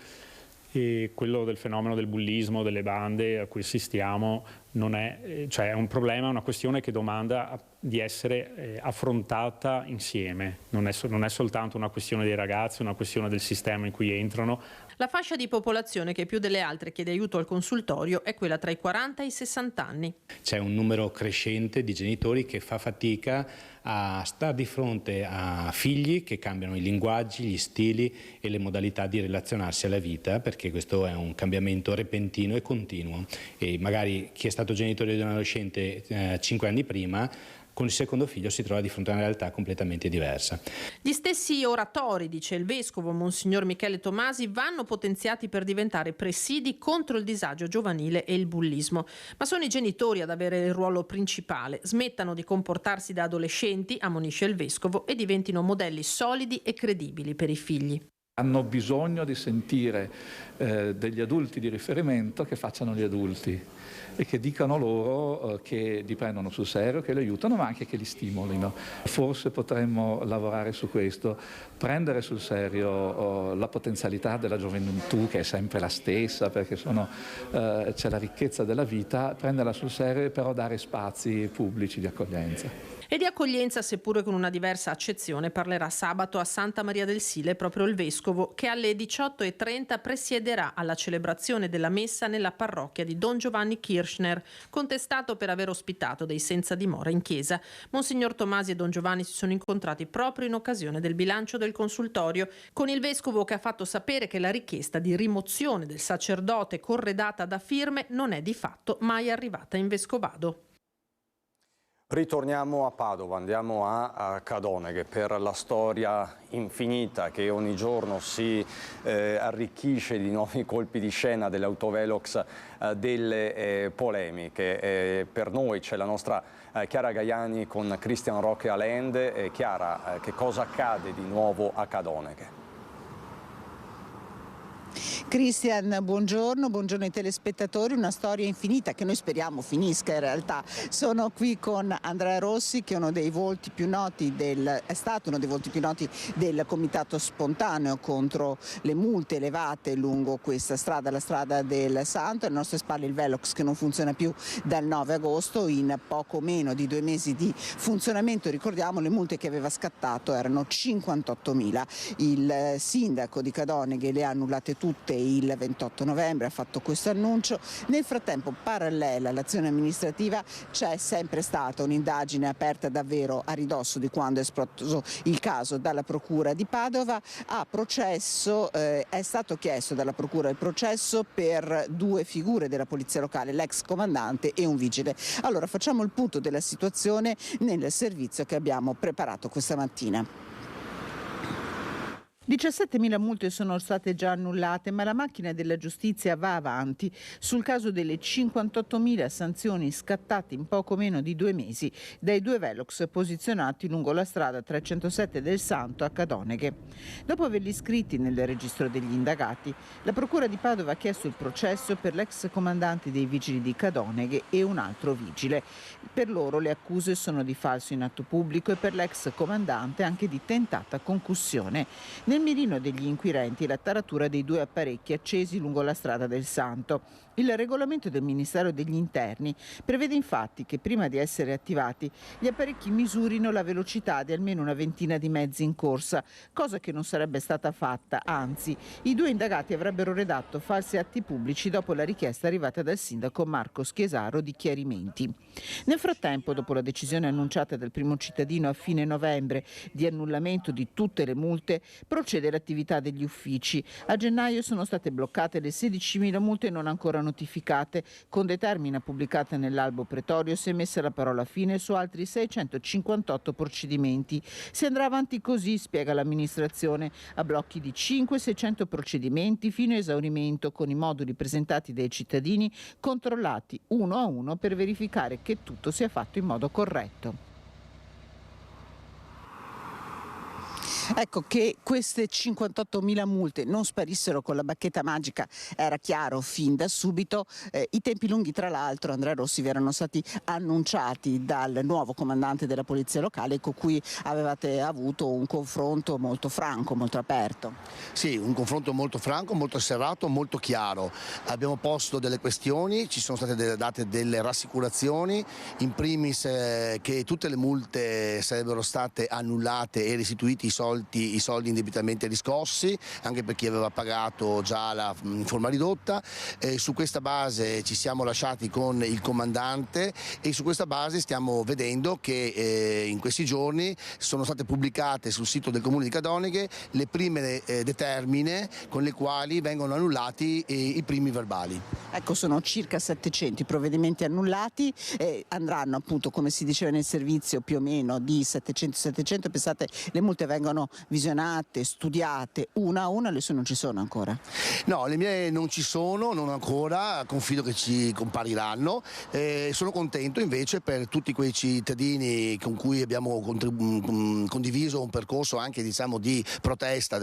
e quello del fenomeno del bullismo, delle bande a cui assistiamo non è, cioè è un problema, è una questione che domanda di essere affrontata insieme, non è soltanto una questione dei ragazzi, una questione del sistema in cui entrano. La fascia di popolazione che più delle altre chiede aiuto al consultorio è quella tra i 40 e i 60 anni. C'è un numero crescente di genitori che fa fatica a stare di fronte a figli che cambiano i linguaggi, gli stili e le modalità di relazionarsi alla vita, perché questo è un cambiamento repentino e continuo. E magari chi è stato genitore di un adolescente 5 anni prima, con il secondo figlio si trova di fronte a una realtà completamente diversa. Gli stessi oratori, dice il vescovo Monsignor Michele Tomasi, vanno potenziati per diventare presidi contro il disagio giovanile e il bullismo. Ma sono i genitori ad avere il ruolo principale. Smettano di comportarsi da adolescenti, ammonisce il vescovo, e diventino modelli solidi e credibili per i figli. Hanno bisogno di sentire degli adulti di riferimento che facciano gli adulti e che dicano loro che li prendono sul serio, che li aiutano, ma anche che li stimolino. Forse potremmo lavorare su questo, prendere sul serio la potenzialità della gioventù, che è sempre la stessa, perché c'è la ricchezza della vita, prenderla sul serio e però dare spazi pubblici di accoglienza. E di accoglienza, seppure con una diversa accezione, parlerà sabato a Santa Maria del Sile proprio il vescovo, che alle 18:30 presiederà alla celebrazione della messa nella parrocchia di Don Giovanni Kirchner, contestato per aver ospitato dei senza dimora in chiesa. Monsignor Tomasi e Don Giovanni si sono incontrati proprio in occasione del bilancio del consultorio, con il vescovo che ha fatto sapere che la richiesta di rimozione del sacerdote corredata da firme non è di fatto mai arrivata in Vescovado. Ritorniamo a Padova, andiamo a Cadone, che per la storia infinita che ogni giorno si arricchisce di nuovi colpi di scena dell'autovelox delle polemiche. Per noi c'è la nostra Chiara Gaiani con Christian Roque Allende. Chiara, che cosa accade di nuovo a Cadoneghe? Christian, buongiorno ai telespettatori, una storia infinita che noi speriamo finisca in realtà. Sono qui con Andrea Rossi, che è uno dei volti più noti è stato uno dei volti più noti del comitato spontaneo contro le multe elevate lungo questa strada, la strada del Santo. Alle nostre spalle il Velox che non funziona più dal 9 agosto, in poco meno di 2 mesi di funzionamento. Ricordiamo, le multe che aveva scattato erano 58.000. Il sindaco di Cadoneghe le ha annullate tutte il 28 novembre, ha fatto questo annuncio. Nel frattempo, parallela all'azione amministrativa, c'è sempre stata un'indagine aperta davvero a ridosso di quando è esploso il caso dalla Procura di Padova. A processo è stato chiesto dalla Procura il processo per 2 figure della Polizia Locale, l'ex comandante e un vigile. Allora facciamo il punto della situazione nel servizio che abbiamo preparato questa mattina. 17.000 multe sono state già annullate, ma la macchina della giustizia va avanti sul caso delle 58.000 sanzioni scattate in poco meno di 2 mesi dai 2 Velox posizionati lungo la strada 307 del Santo a Cadoneghe. Dopo averli iscritti nel registro degli indagati, la Procura di Padova ha chiesto il processo per l'ex comandante dei Vigili di Cadoneghe e un altro vigile. Per loro le accuse sono di falso in atto pubblico e per l'ex comandante anche di tentata concussione. Nel mirino degli inquirenti la taratura dei 2 apparecchi accesi lungo la strada del Santo. Il regolamento del Ministero degli Interni prevede infatti che prima di essere attivati gli apparecchi misurino la velocità di almeno una ventina di mezzi in corsa, cosa che non sarebbe stata fatta, anzi i 2 indagati avrebbero redatto falsi atti pubblici dopo la richiesta arrivata dal sindaco Marco Schiesaro di chiarimenti. Nel frattempo, dopo la decisione annunciata dal primo cittadino a fine novembre di annullamento di tutte le multe, procede l'attività degli uffici. A gennaio sono state bloccate le 16.000 multe non ancora notificate. Con determina pubblicata nell'albo pretorio si è messa la parola fine su altri 658 procedimenti. Si andrà avanti così, spiega l'amministrazione, a blocchi di 500-600 procedimenti fino a esaurimento, con i moduli presentati dai cittadini controllati uno a uno per verificare che tutto sia fatto in modo corretto. Ecco, che queste 58.000 multe non sparissero con la bacchetta magica era chiaro fin da subito. I tempi lunghi, tra l'altro, Andrea Rossi, vi erano stati annunciati dal nuovo comandante della Polizia Locale, con cui avevate avuto un confronto molto franco, molto aperto. Sì, un confronto molto franco, molto serrato, molto chiaro. Abbiamo posto delle questioni, ci sono state date delle rassicurazioni, in primis che tutte le multe sarebbero state annullate e restituiti i soldi indebitamente riscossi, anche per chi aveva pagato già in forma ridotta. Su questa base ci siamo lasciati con il comandante e su questa base stiamo vedendo che in questi giorni sono state pubblicate sul sito del Comune di Cadoneghe le prime determine con le quali vengono annullati i primi verbali. Ecco, sono circa 700 i provvedimenti annullati, andranno appunto, come si diceva nel servizio, più o meno di 700. Pensate, le multe vengono visionate, studiate una a una, le sue non ci sono ancora? No, le mie non ci sono, non ancora, confido che ci compariranno. Sono contento invece per tutti quei cittadini con cui abbiamo condiviso un percorso anche, diciamo, di protesta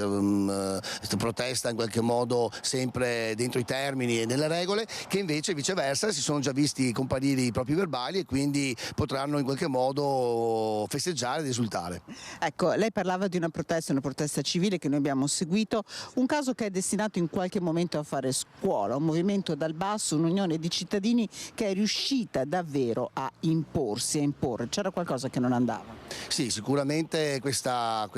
in qualche modo sempre dentro i termini e nelle regole, che invece viceversa si sono già visti comparire i propri verbali e quindi potranno in qualche modo festeggiare ed esultare. Ecco, lei parlava di una protesta civile che noi abbiamo seguito, un caso che è destinato in qualche momento a fare scuola, un movimento dal basso, un'unione di cittadini che è riuscita davvero a imporsi, a imporre. C'era qualcosa che non andava? Sì, sicuramente questa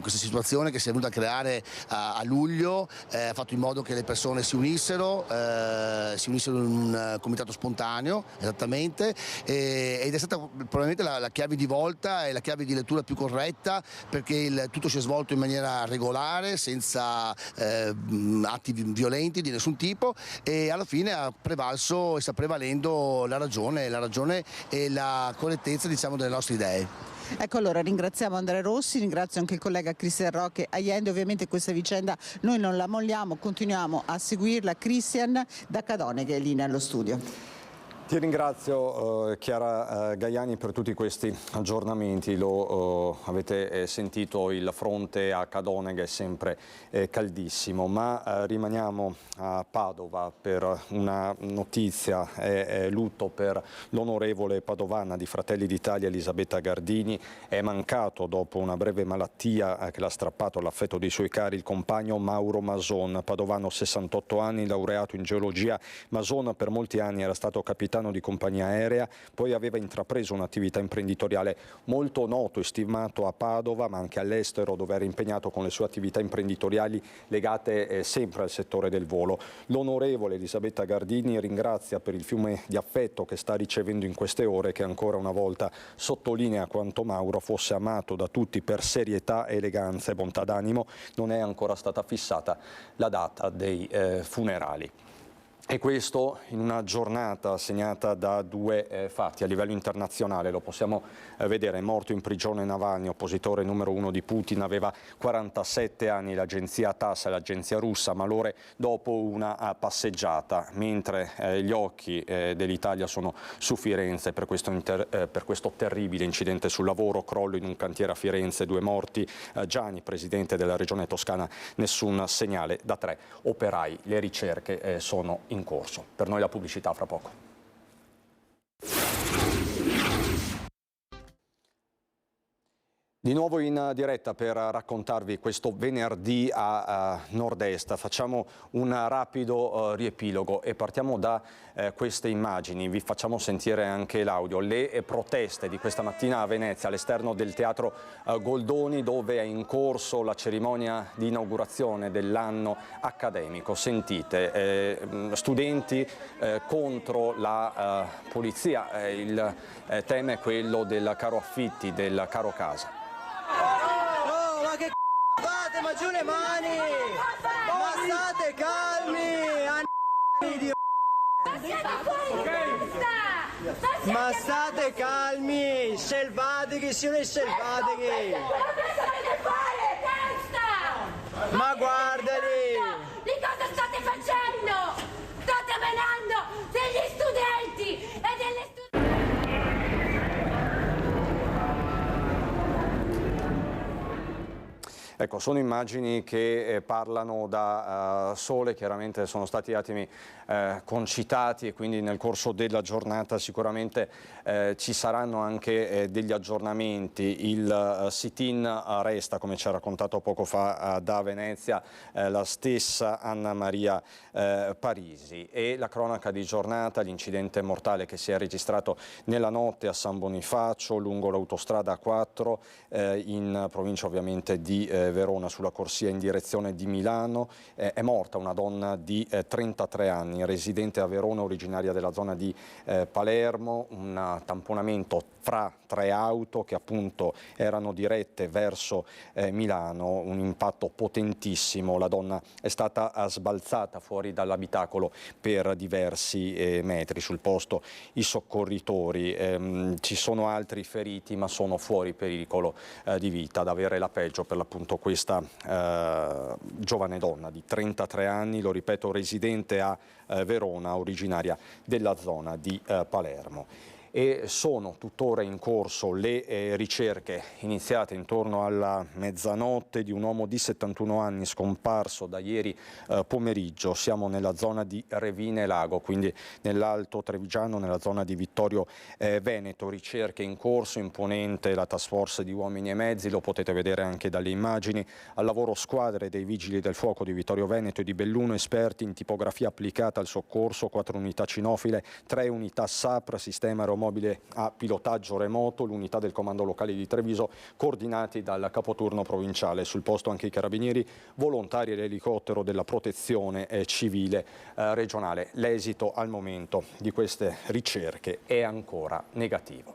situazione che si è venuta a creare a luglio ha fatto in modo che le persone si unissero in un comitato spontaneo, esattamente, ed è stata probabilmente la chiave di volta e la chiave di lettura più corretta, perché tutto si è svolto in maniera regolare, senza atti violenti di nessun tipo, e alla fine ha prevalso e sta prevalendo la ragione e la correttezza, diciamo, delle nostre idee. Ecco, allora ringraziamo Andrea Rossi, ringrazio anche il collega Christian Roque Allende. Ovviamente questa vicenda noi non la molliamo, continuiamo a seguirla. Christian da Cadoneghe, linea allo studio. Ti ringrazio Chiara Gaiani per tutti questi aggiornamenti. Lo avete sentito, il fronte a Cadonega è sempre caldissimo, ma rimaniamo a Padova per una notizia. È lutto per l'onorevole padovana di Fratelli d'Italia Elisabetta Gardini. È mancato dopo una breve malattia che l'ha strappato all'affetto dei suoi cari il compagno Mauro Mason, padovano 68 anni, laureato in geologia. Mason per molti anni era stato capitano di compagnia aerea, poi aveva intrapreso un'attività imprenditoriale molto noto e stimato a Padova, ma anche all'estero, dove era impegnato con le sue attività imprenditoriali legate sempre al settore del volo. L'onorevole Elisabetta Gardini ringrazia per il fiume di affetto che sta ricevendo in queste ore, che ancora una volta sottolinea quanto Mauro fosse amato da tutti per serietà, eleganza e bontà d'animo. Non è ancora stata fissata la data dei funerali. E questo in una giornata segnata da due fatti a livello internazionale. Lo possiamo vedere: è morto in prigione Navalny, oppositore numero 1 di Putin, aveva 47 anni, l'agenzia TASS, l'agenzia russa, malore dopo una passeggiata, mentre gli occhi dell'Italia sono su Firenze per questo terribile incidente sul lavoro, crollo in un cantiere a Firenze, 2 morti. Gianni, presidente della regione Toscana, nessun segnale da 3 operai. Le ricerche sono in corso. Per noi la pubblicità fra poco. Di nuovo in diretta per raccontarvi questo venerdì a nord-est. Facciamo un rapido riepilogo e partiamo da queste immagini. Vi facciamo sentire anche l'audio. Le proteste di questa mattina a Venezia, all'esterno del teatro Goldoni, dove è in corso la cerimonia di inaugurazione dell'anno accademico. Sentite, studenti contro la polizia. Il tema è quello del caro affitti, del caro casa. Oh, ma che fate? Ma giù le mani! Ma state calmi! Ma state calmi! Selvatichi, signori selvatichi! Ma guardali! Di cosa state facendo? State menando degli studenti e delle studenti! Ecco, sono immagini che parlano da sole, chiaramente sono stati attimi concitati e quindi nel corso della giornata sicuramente ci saranno anche degli aggiornamenti. Il sit-in resta, come ci ha raccontato poco fa da Venezia la stessa Anna Maria Parisi, e la cronaca di giornata, l'incidente mortale che si è registrato nella notte a San Bonifacio lungo l'autostrada A4 in provincia ovviamente di Verona, sulla corsia in direzione di Milano. È morta una donna di 33 anni, residente a Verona, originaria della zona di Palermo. Un tamponamento fra 3 auto che appunto erano dirette verso Milano, un impatto potentissimo. La donna è stata sbalzata fuori dall'abitacolo per diversi metri. Sul posto i soccorritori. Ci sono altri feriti, ma sono fuori pericolo di vita. Ad avere la peggio per l'appunto questa giovane donna di 33 anni, lo ripeto, residente a Verona, originaria della zona di Palermo. E sono tuttora in corso le ricerche iniziate intorno alla mezzanotte di un uomo di 71 anni scomparso da ieri pomeriggio. Siamo nella zona di Revine Lago, quindi nell'Alto Trevigiano, nella zona di Vittorio Veneto. Ricerche in corso, imponente la task force di uomini e mezzi, lo potete vedere anche dalle immagini. Al lavoro squadre dei Vigili del Fuoco di Vittorio Veneto e di Belluno, esperti in tipografia applicata al soccorso, 4 unità cinofile, 3 unità SAPR, sistema aeromobile a pilotaggio remoto, l'unità del comando locale di Treviso, coordinati dal capoturno provinciale. Sul posto anche i carabinieri, volontari e l'elicottero della protezione civile regionale. L'esito al momento di queste ricerche è ancora negativo.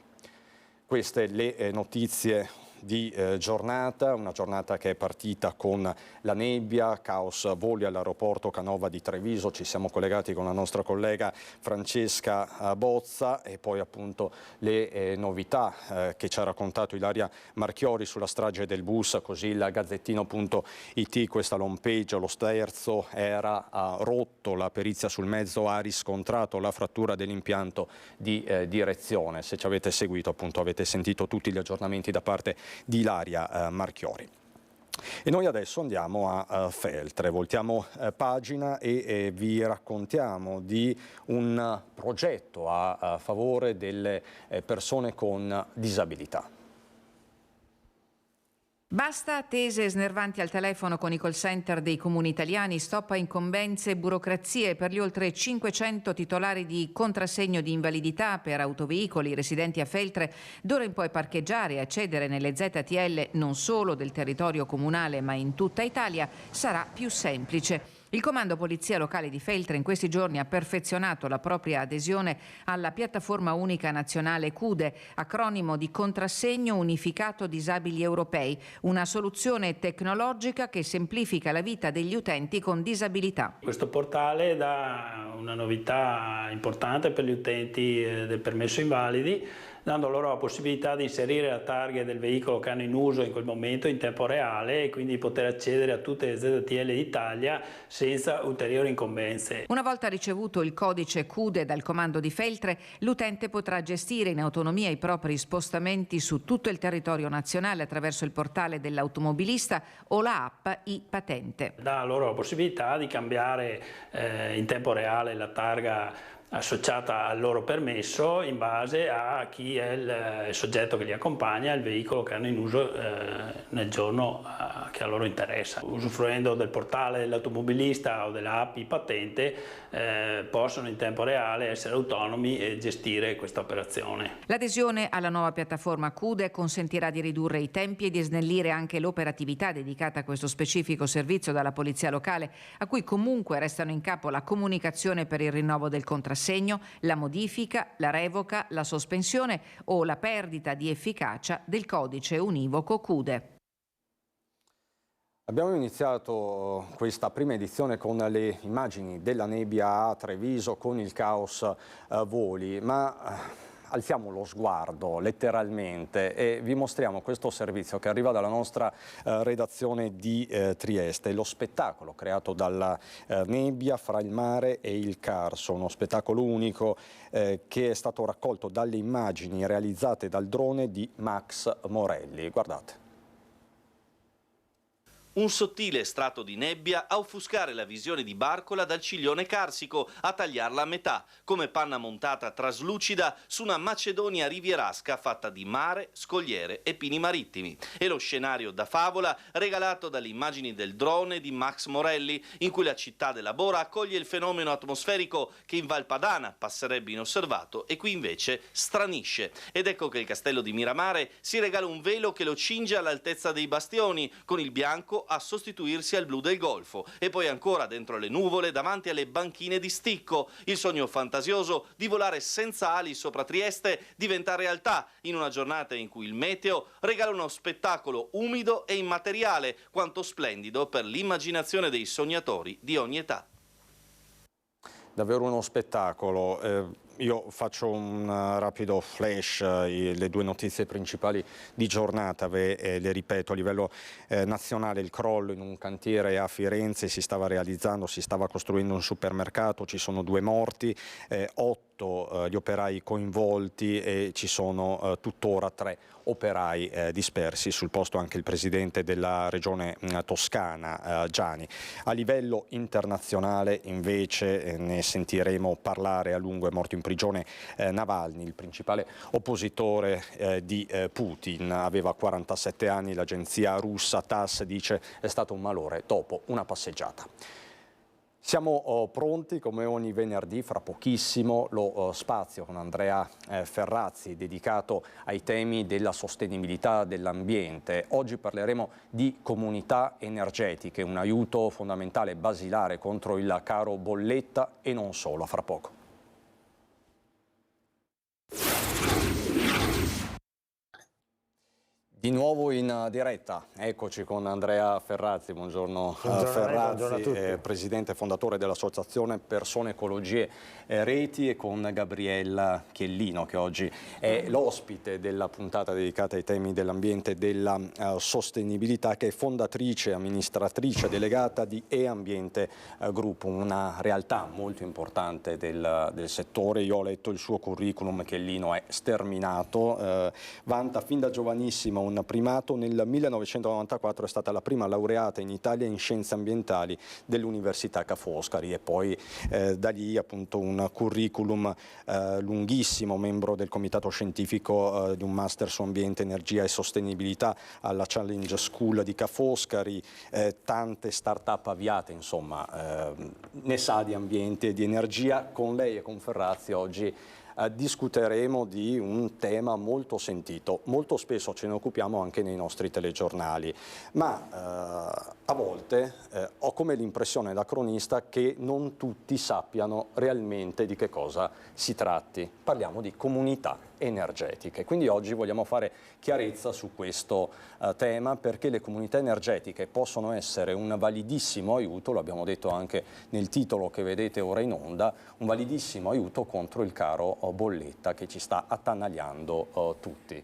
Queste le notizie di giornata, una giornata che è partita con la nebbia, caos voli all'aeroporto Canova di Treviso, ci siamo collegati con la nostra collega Francesca Bozza e poi appunto le novità che ci ha raccontato Ilaria Marchiori sulla strage del bus, così il Gazzettino.it, questa home page, lo sterzo era rotto, la perizia sul mezzo ha riscontrato la frattura dell'impianto di direzione. Se ci avete seguito appunto avete sentito tutti gli aggiornamenti da parte di Ilaria Marchiori. E noi adesso andiamo a Feltre, voltiamo pagina e vi raccontiamo di un progetto a favore delle persone con disabilità. Basta attese snervanti al telefono con i call center dei comuni italiani, stop a incombenze e burocrazie per gli oltre 500 titolari di contrassegno di invalidità per autoveicoli residenti a Feltre. D'ora in poi parcheggiare e accedere nelle ZTL non solo del territorio comunale ma in tutta Italia sarà più semplice. Il Comando Polizia Locale di Feltre in questi giorni ha perfezionato la propria adesione alla piattaforma unica nazionale CUDE, acronimo di Contrassegno Unificato Disabili Europei, una soluzione tecnologica che semplifica la vita degli utenti con disabilità. Questo portale dà una novità importante per gli utenti del permesso invalidi, dando loro la possibilità di inserire la targa del veicolo che hanno in uso in quel momento in tempo reale e quindi poter accedere a tutte le ZTL d'Italia senza ulteriori incombenze. Una volta ricevuto il codice CUDE dal comando di Feltre, l'utente potrà gestire in autonomia i propri spostamenti su tutto il territorio nazionale attraverso il portale dell'automobilista o la app iPatente. Dà loro la possibilità di cambiare in tempo reale la targa associata al loro permesso in base a chi è il soggetto che li accompagna, il veicolo che hanno in uso nel giorno che a loro interessa. Usufruendo del portale dell'automobilista o dell'app patente possono in tempo reale essere autonomi e gestire questa operazione. L'adesione alla nuova piattaforma CUDE consentirà di ridurre i tempi e di snellire anche l'operatività dedicata a questo specifico servizio dalla Polizia Locale, a cui comunque restano in capo la comunicazione per il rinnovo del contrassegno, la modifica, la revoca, la sospensione o la perdita di efficacia del codice univoco CUDE. Abbiamo iniziato questa prima edizione con le immagini della nebbia a Treviso, con il caos voli, ma alziamo lo sguardo letteralmente e vi mostriamo questo servizio che arriva dalla nostra redazione di Trieste, lo spettacolo creato dalla nebbia fra il mare e il Carso, uno spettacolo unico che è stato raccolto dalle immagini realizzate dal drone di Max Morelli. Guardate. Un sottile strato di nebbia a offuscare la visione di Barcola dal ciglione carsico, a tagliarla a metà, come panna montata traslucida su una Macedonia rivierasca fatta di mare, scogliere e pini marittimi. E lo scenario da favola regalato dalle immagini del drone di Max Morelli, in cui la città della Bora accoglie il fenomeno atmosferico che in Val Padana passerebbe inosservato e qui invece stranisce. Ed ecco che il castello di Miramare si regala un velo che lo cinge all'altezza dei bastioni, con il bianco a sostituirsi al blu del Golfo, e poi ancora dentro le nuvole davanti alle banchine di Sticco, il sogno fantasioso di volare senza ali sopra Trieste diventa realtà in una giornata in cui il meteo regala uno spettacolo umido e immateriale quanto splendido per l'immaginazione dei sognatori di ogni età. Davvero uno spettacolo. Io faccio un rapido flash, le due notizie principali di giornata, le ripeto. A livello nazionale il crollo in un cantiere a Firenze, si stava costruendo un supermercato, ci sono 2 morti, 8 gli operai coinvolti e ci sono tuttora 3 operai dispersi, sul posto anche il presidente della regione toscana Giani. A livello internazionale invece ne sentiremo parlare a lungo. È morto in prigione Navalny, il principale oppositore di Putin, aveva 47 anni, l'agenzia russa TASS dice è stato un malore dopo una passeggiata. Siamo pronti come ogni venerdì, fra pochissimo lo spazio con Andrea Ferrazzi dedicato ai temi della sostenibilità dell'ambiente. Oggi parleremo di comunità energetiche, un aiuto fondamentale, basilare contro il caro bolletta e non solo, fra poco. Di nuovo in diretta, eccoci con Andrea Ferrazzi, buongiorno, Ferrazzi, buongiorno a tutti. presidente e fondatore dell'associazione Persone Ecologie Reti, e con Gabriella Chiellino, che oggi è l'ospite della puntata dedicata ai temi dell'ambiente e della sostenibilità, che è fondatrice e amministratrice delegata di E-Ambiente Group, una realtà molto importante del settore. Io ho letto il suo curriculum, Chiellino è sterminato, vanta fin da giovanissimo un primato. Nel 1994 è stata la prima laureata in Italia in scienze ambientali dell'Università Ca' Foscari, e poi da lì appunto un curriculum lunghissimo, membro del comitato scientifico di un master su ambiente, energia e sostenibilità alla Challenge School di Ca' Foscari, tante start-up avviate, insomma ne sa di ambiente e di energia. Con lei e con Ferrazzi oggi discuteremo di un tema molto sentito, molto spesso ce ne occupiamo anche nei nostri telegiornali, ma a volte ho come l'impressione da cronista che non tutti sappiano realmente di che cosa si tratti. Parliamo di comunità energetiche, quindi oggi vogliamo fare chiarezza su questo tema, perché le comunità energetiche possono essere un validissimo aiuto, lo abbiamo detto anche nel titolo che vedete ora in onda, un validissimo aiuto contro il caro bolletta che ci sta attanagliando tutti.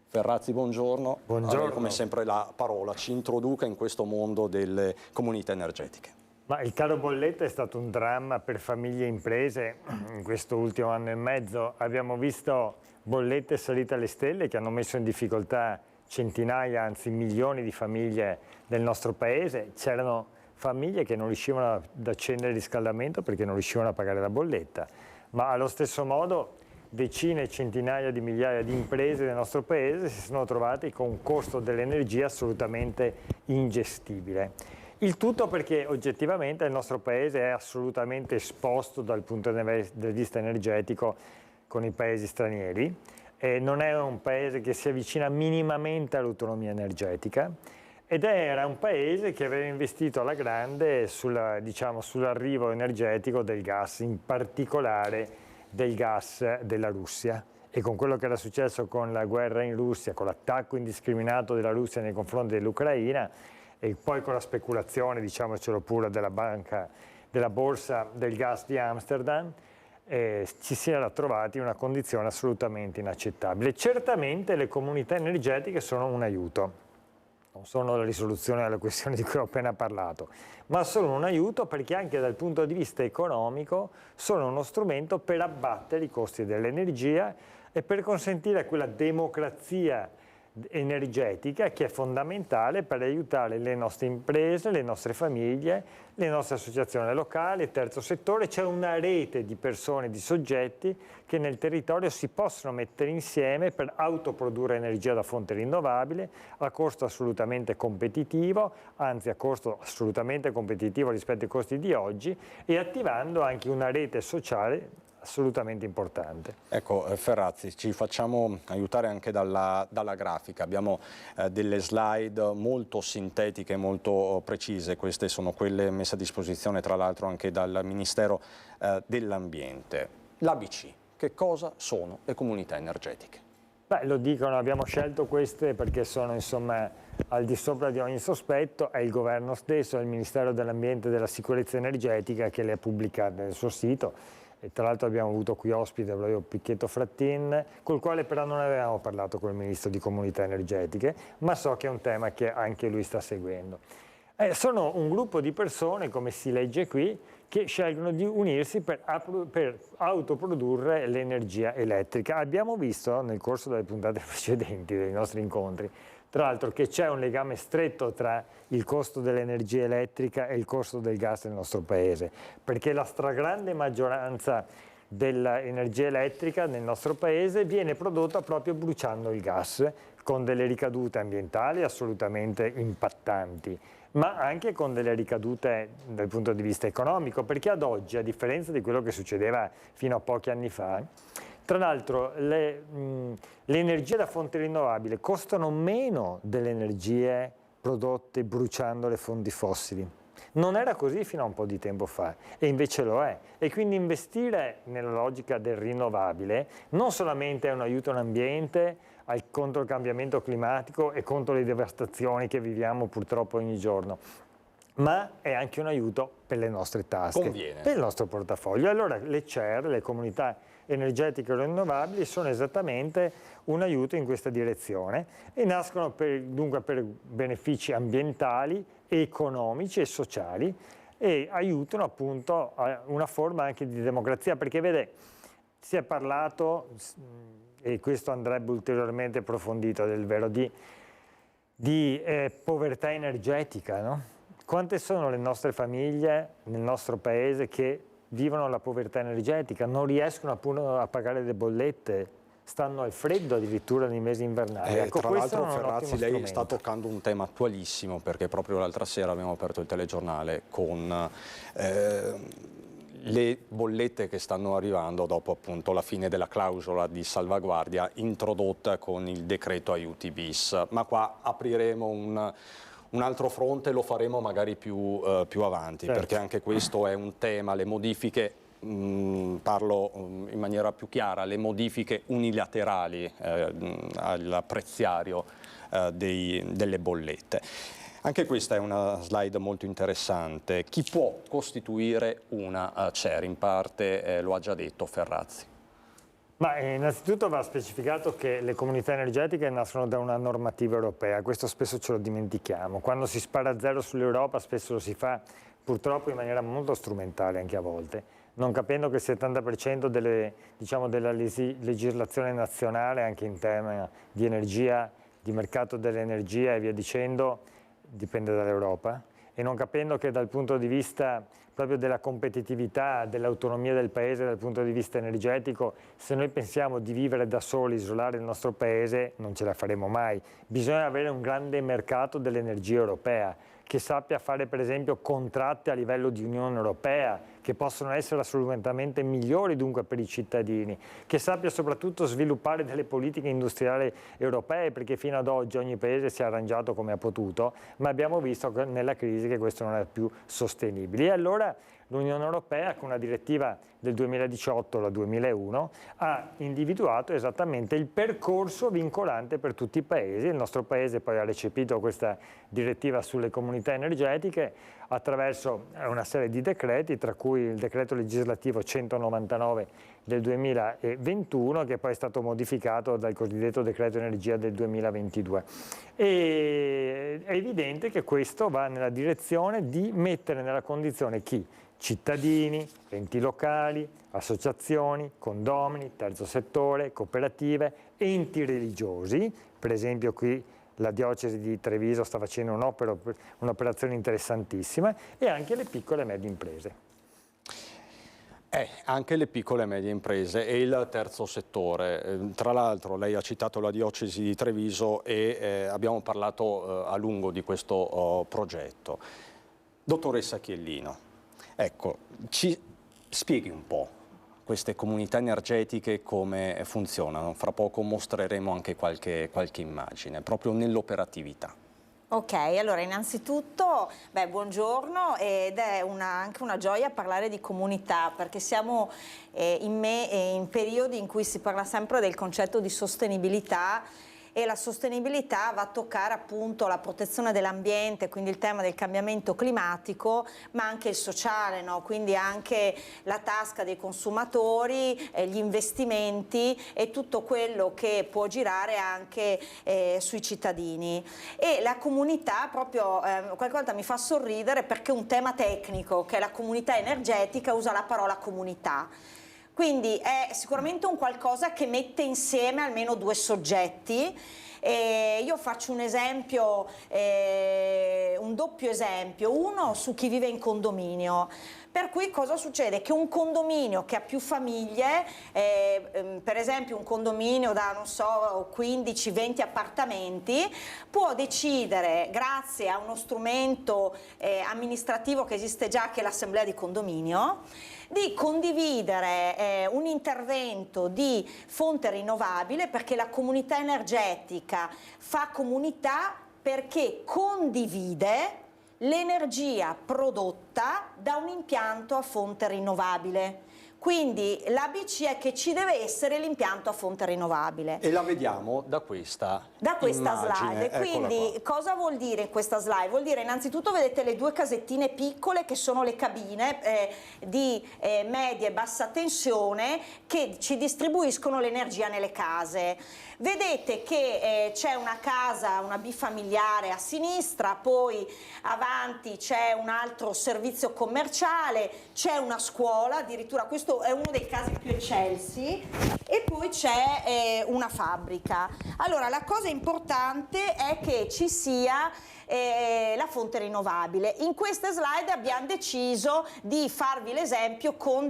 Ferrazzi, buongiorno. Buongiorno. Come sempre la parola, ci introduca in questo mondo delle comunità energetiche. Ma il caro bolletta è stato un dramma per famiglie e imprese in questo ultimo anno e mezzo. Abbiamo visto bollette salite alle stelle che hanno messo in difficoltà centinaia, anzi milioni di famiglie del nostro paese. C'erano famiglie che non riuscivano ad accendere il riscaldamento perché non riuscivano a pagare la bolletta, ma allo stesso modo decine e centinaia di migliaia di imprese del nostro paese si sono trovate con un costo dell'energia assolutamente ingestibile. Il tutto perché oggettivamente il nostro paese è assolutamente esposto dal punto di vista energetico con i paesi stranieri, e non è un paese che si avvicina minimamente all'autonomia energetica, ed era un paese che aveva investito alla grande sull'arrivo energetico del gas, in particolare del gas della Russia. E con quello che era successo con la guerra in Russia, con l'attacco indiscriminato della Russia nei confronti dell'Ucraina, e poi con la speculazione, diciamocelo pure, della borsa del gas di Amsterdam, ci si era trovati in una condizione assolutamente inaccettabile. Certamente le comunità energetiche sono un aiuto, non sono la risoluzione alle questioni di cui ho appena parlato, ma sono un aiuto perché anche dal punto di vista economico sono uno strumento per abbattere i costi dell'energia e per consentire quella democrazia energetica che è fondamentale per aiutare le nostre imprese, le nostre famiglie, le nostre associazioni locali, il terzo settore. C'è una rete di persone, di soggetti che nel territorio si possono mettere insieme per autoprodurre energia da fonte rinnovabile a costo assolutamente competitivo, anzi a costo assolutamente competitivo rispetto ai costi di oggi, e attivando anche una rete sociale assolutamente importante. Ecco, Ferrazzi, ci facciamo aiutare anche dalla grafica. Abbiamo delle slide molto sintetiche, molto precise. Queste sono quelle messe a disposizione tra l'altro anche dal Ministero dell'Ambiente. L'ABC, che cosa sono le comunità energetiche? Beh, lo dicono, abbiamo scelto queste perché sono insomma al di sopra di ogni sospetto. È il governo stesso, è il Ministero dell'Ambiente e della Sicurezza Energetica che le ha pubblicate nel suo sito. E tra l'altro abbiamo avuto qui ospite proprio Picchetto Frattin, col quale però non avevamo parlato con il Ministro di Comunità Energetiche, ma so che è un tema che anche lui sta seguendo. Sono un gruppo di persone, come si legge qui, che scelgono di unirsi per autoprodurre l'energia elettrica. Abbiamo visto nel corso delle puntate precedenti dei nostri incontri, tra l'altro, che c'è un legame stretto tra il costo dell'energia elettrica e il costo del gas nel nostro paese, perché la stragrande maggioranza dell'energia elettrica nel nostro paese viene prodotta proprio bruciando il gas, con delle ricadute ambientali assolutamente impattanti, ma anche con delle ricadute dal punto di vista economico, perché ad oggi, a differenza di quello che succedeva fino a pochi anni fa, tra l'altro l'energia da fonte rinnovabile costano meno delle energie prodotte bruciando le fonti fossili. Non era così fino a un po' di tempo fa, e invece lo è. E quindi investire nella logica del rinnovabile non solamente è un aiuto all'ambiente, contro il cambiamento climatico e contro le devastazioni che viviamo purtroppo ogni giorno, ma è anche un aiuto per le nostre tasche, Conviene. per il nostro portafoglio. Allora le CER, le comunità energetiche rinnovabili, sono esattamente un aiuto in questa direzione e nascono dunque per benefici ambientali, economici e sociali, e aiutano appunto a una forma anche di democrazia, perché vede, si è parlato, e questo andrebbe ulteriormente approfondito, del vero di povertà energetica, no? Quante sono le nostre famiglie nel nostro paese che vivono la povertà energetica, non riescono appunto a pagare le bollette, stanno al freddo addirittura nei mesi invernali. Ecco, tra l'altro Ferrazzi, lei strumento. sta toccando un tema attualissimo, perché proprio l'altra sera abbiamo aperto il telegiornale con le bollette che stanno arrivando dopo appunto la fine della clausola di salvaguardia introdotta con il decreto aiuti bis, ma qua apriremo un altro fronte, lo faremo magari più avanti, certo, perché anche questo è un tema, le modifiche, parlo in maniera più chiara, le modifiche unilaterali al prezziario delle bollette. Anche questa è una slide molto interessante. Chi può costituire una CER? In parte lo ha già detto Ferrazzi. Ma innanzitutto va specificato che le comunità energetiche nascono da una normativa europea, questo spesso ce lo dimentichiamo. Quando si spara a zero sull'Europa spesso lo si fa purtroppo in maniera molto strumentale anche a volte, non capendo che il 70% della legislazione nazionale anche in tema di energia, di mercato dell'energia e via dicendo, dipende dall'Europa, e non capendo che dal punto di vista proprio della competitività, dell'autonomia del paese dal punto di vista energetico, se noi pensiamo di vivere da soli, isolare il nostro paese, non ce la faremo mai. Bisogna avere un grande mercato dell'energia europea, che sappia fare per esempio contratti a livello di Unione Europea, che possono essere assolutamente migliori dunque per i cittadini, che sappia soprattutto sviluppare delle politiche industriali europee, perché fino ad oggi ogni paese si è arrangiato come ha potuto, ma abbiamo visto nella crisi che questo non è più sostenibile. E allora l'Unione Europea, con una direttiva del 2018, la 2001, ha individuato esattamente il percorso vincolante per tutti i paesi. Il nostro paese poi ha recepito questa direttiva sulle comunità energetiche attraverso una serie di decreti, tra cui il decreto legislativo 199 del 2021, che poi è stato modificato dal cosiddetto decreto energia del 2022. E è evidente che questo va nella direzione di mettere nella condizione chi? Cittadini, enti locali, associazioni, condomini, terzo settore, cooperative, enti religiosi. Per esempio qui la diocesi di Treviso sta facendo un'operazione interessantissima, e anche le piccole e medie imprese. Anche le piccole e medie imprese e il terzo settore. Tra l'altro lei ha citato la diocesi di Treviso e abbiamo parlato a lungo di questo progetto. Dottoressa Chiellino, ecco, ci spieghi un po' queste comunità energetiche come funzionano. Fra poco mostreremo anche qualche immagine, proprio nell'operatività. Ok, allora innanzitutto, buongiorno, ed è anche una gioia parlare di comunità, perché siamo in periodi in cui si parla sempre del concetto di sostenibilità, e la sostenibilità va a toccare appunto la protezione dell'ambiente, quindi il tema del cambiamento climatico, ma anche il sociale, no? Quindi anche la tasca dei consumatori, gli investimenti e tutto quello che può girare anche sui cittadini. E la comunità proprio qualche volta mi fa sorridere, perché è un tema tecnico, che è la comunità energetica, usa la parola comunità. Quindi è sicuramente un qualcosa che mette insieme almeno due soggetti. Io faccio un esempio, un doppio esempio, uno su chi vive in condominio. Per cui cosa succede? Che un condominio che ha più famiglie, per esempio un condominio da, non so, 15-20 appartamenti, può decidere, grazie a uno strumento amministrativo che esiste già, che è l'assemblea di condominio, di condividere un intervento di fonte rinnovabile, perché la comunità energetica fa comunità perché condivide l'energia prodotta da un impianto a fonte rinnovabile. Quindi l'ABC è che ci deve essere l'impianto a fonte rinnovabile. E la vediamo da questa immagine. Slide. Quindi cosa vuol dire questa slide? Vuol dire innanzitutto vedete le due casettine piccole che sono le cabine di media e bassa tensione che ci distribuiscono l'energia nelle case. Vedete che c'è una casa, una bifamiliare a sinistra, poi avanti c'è un altro servizio commerciale, c'è una scuola, addirittura questo è uno dei casi più eccelsi, e poi c'è una fabbrica. Allora la cosa importante è che ci sia la fonte rinnovabile. In queste slide abbiamo deciso di farvi l'esempio con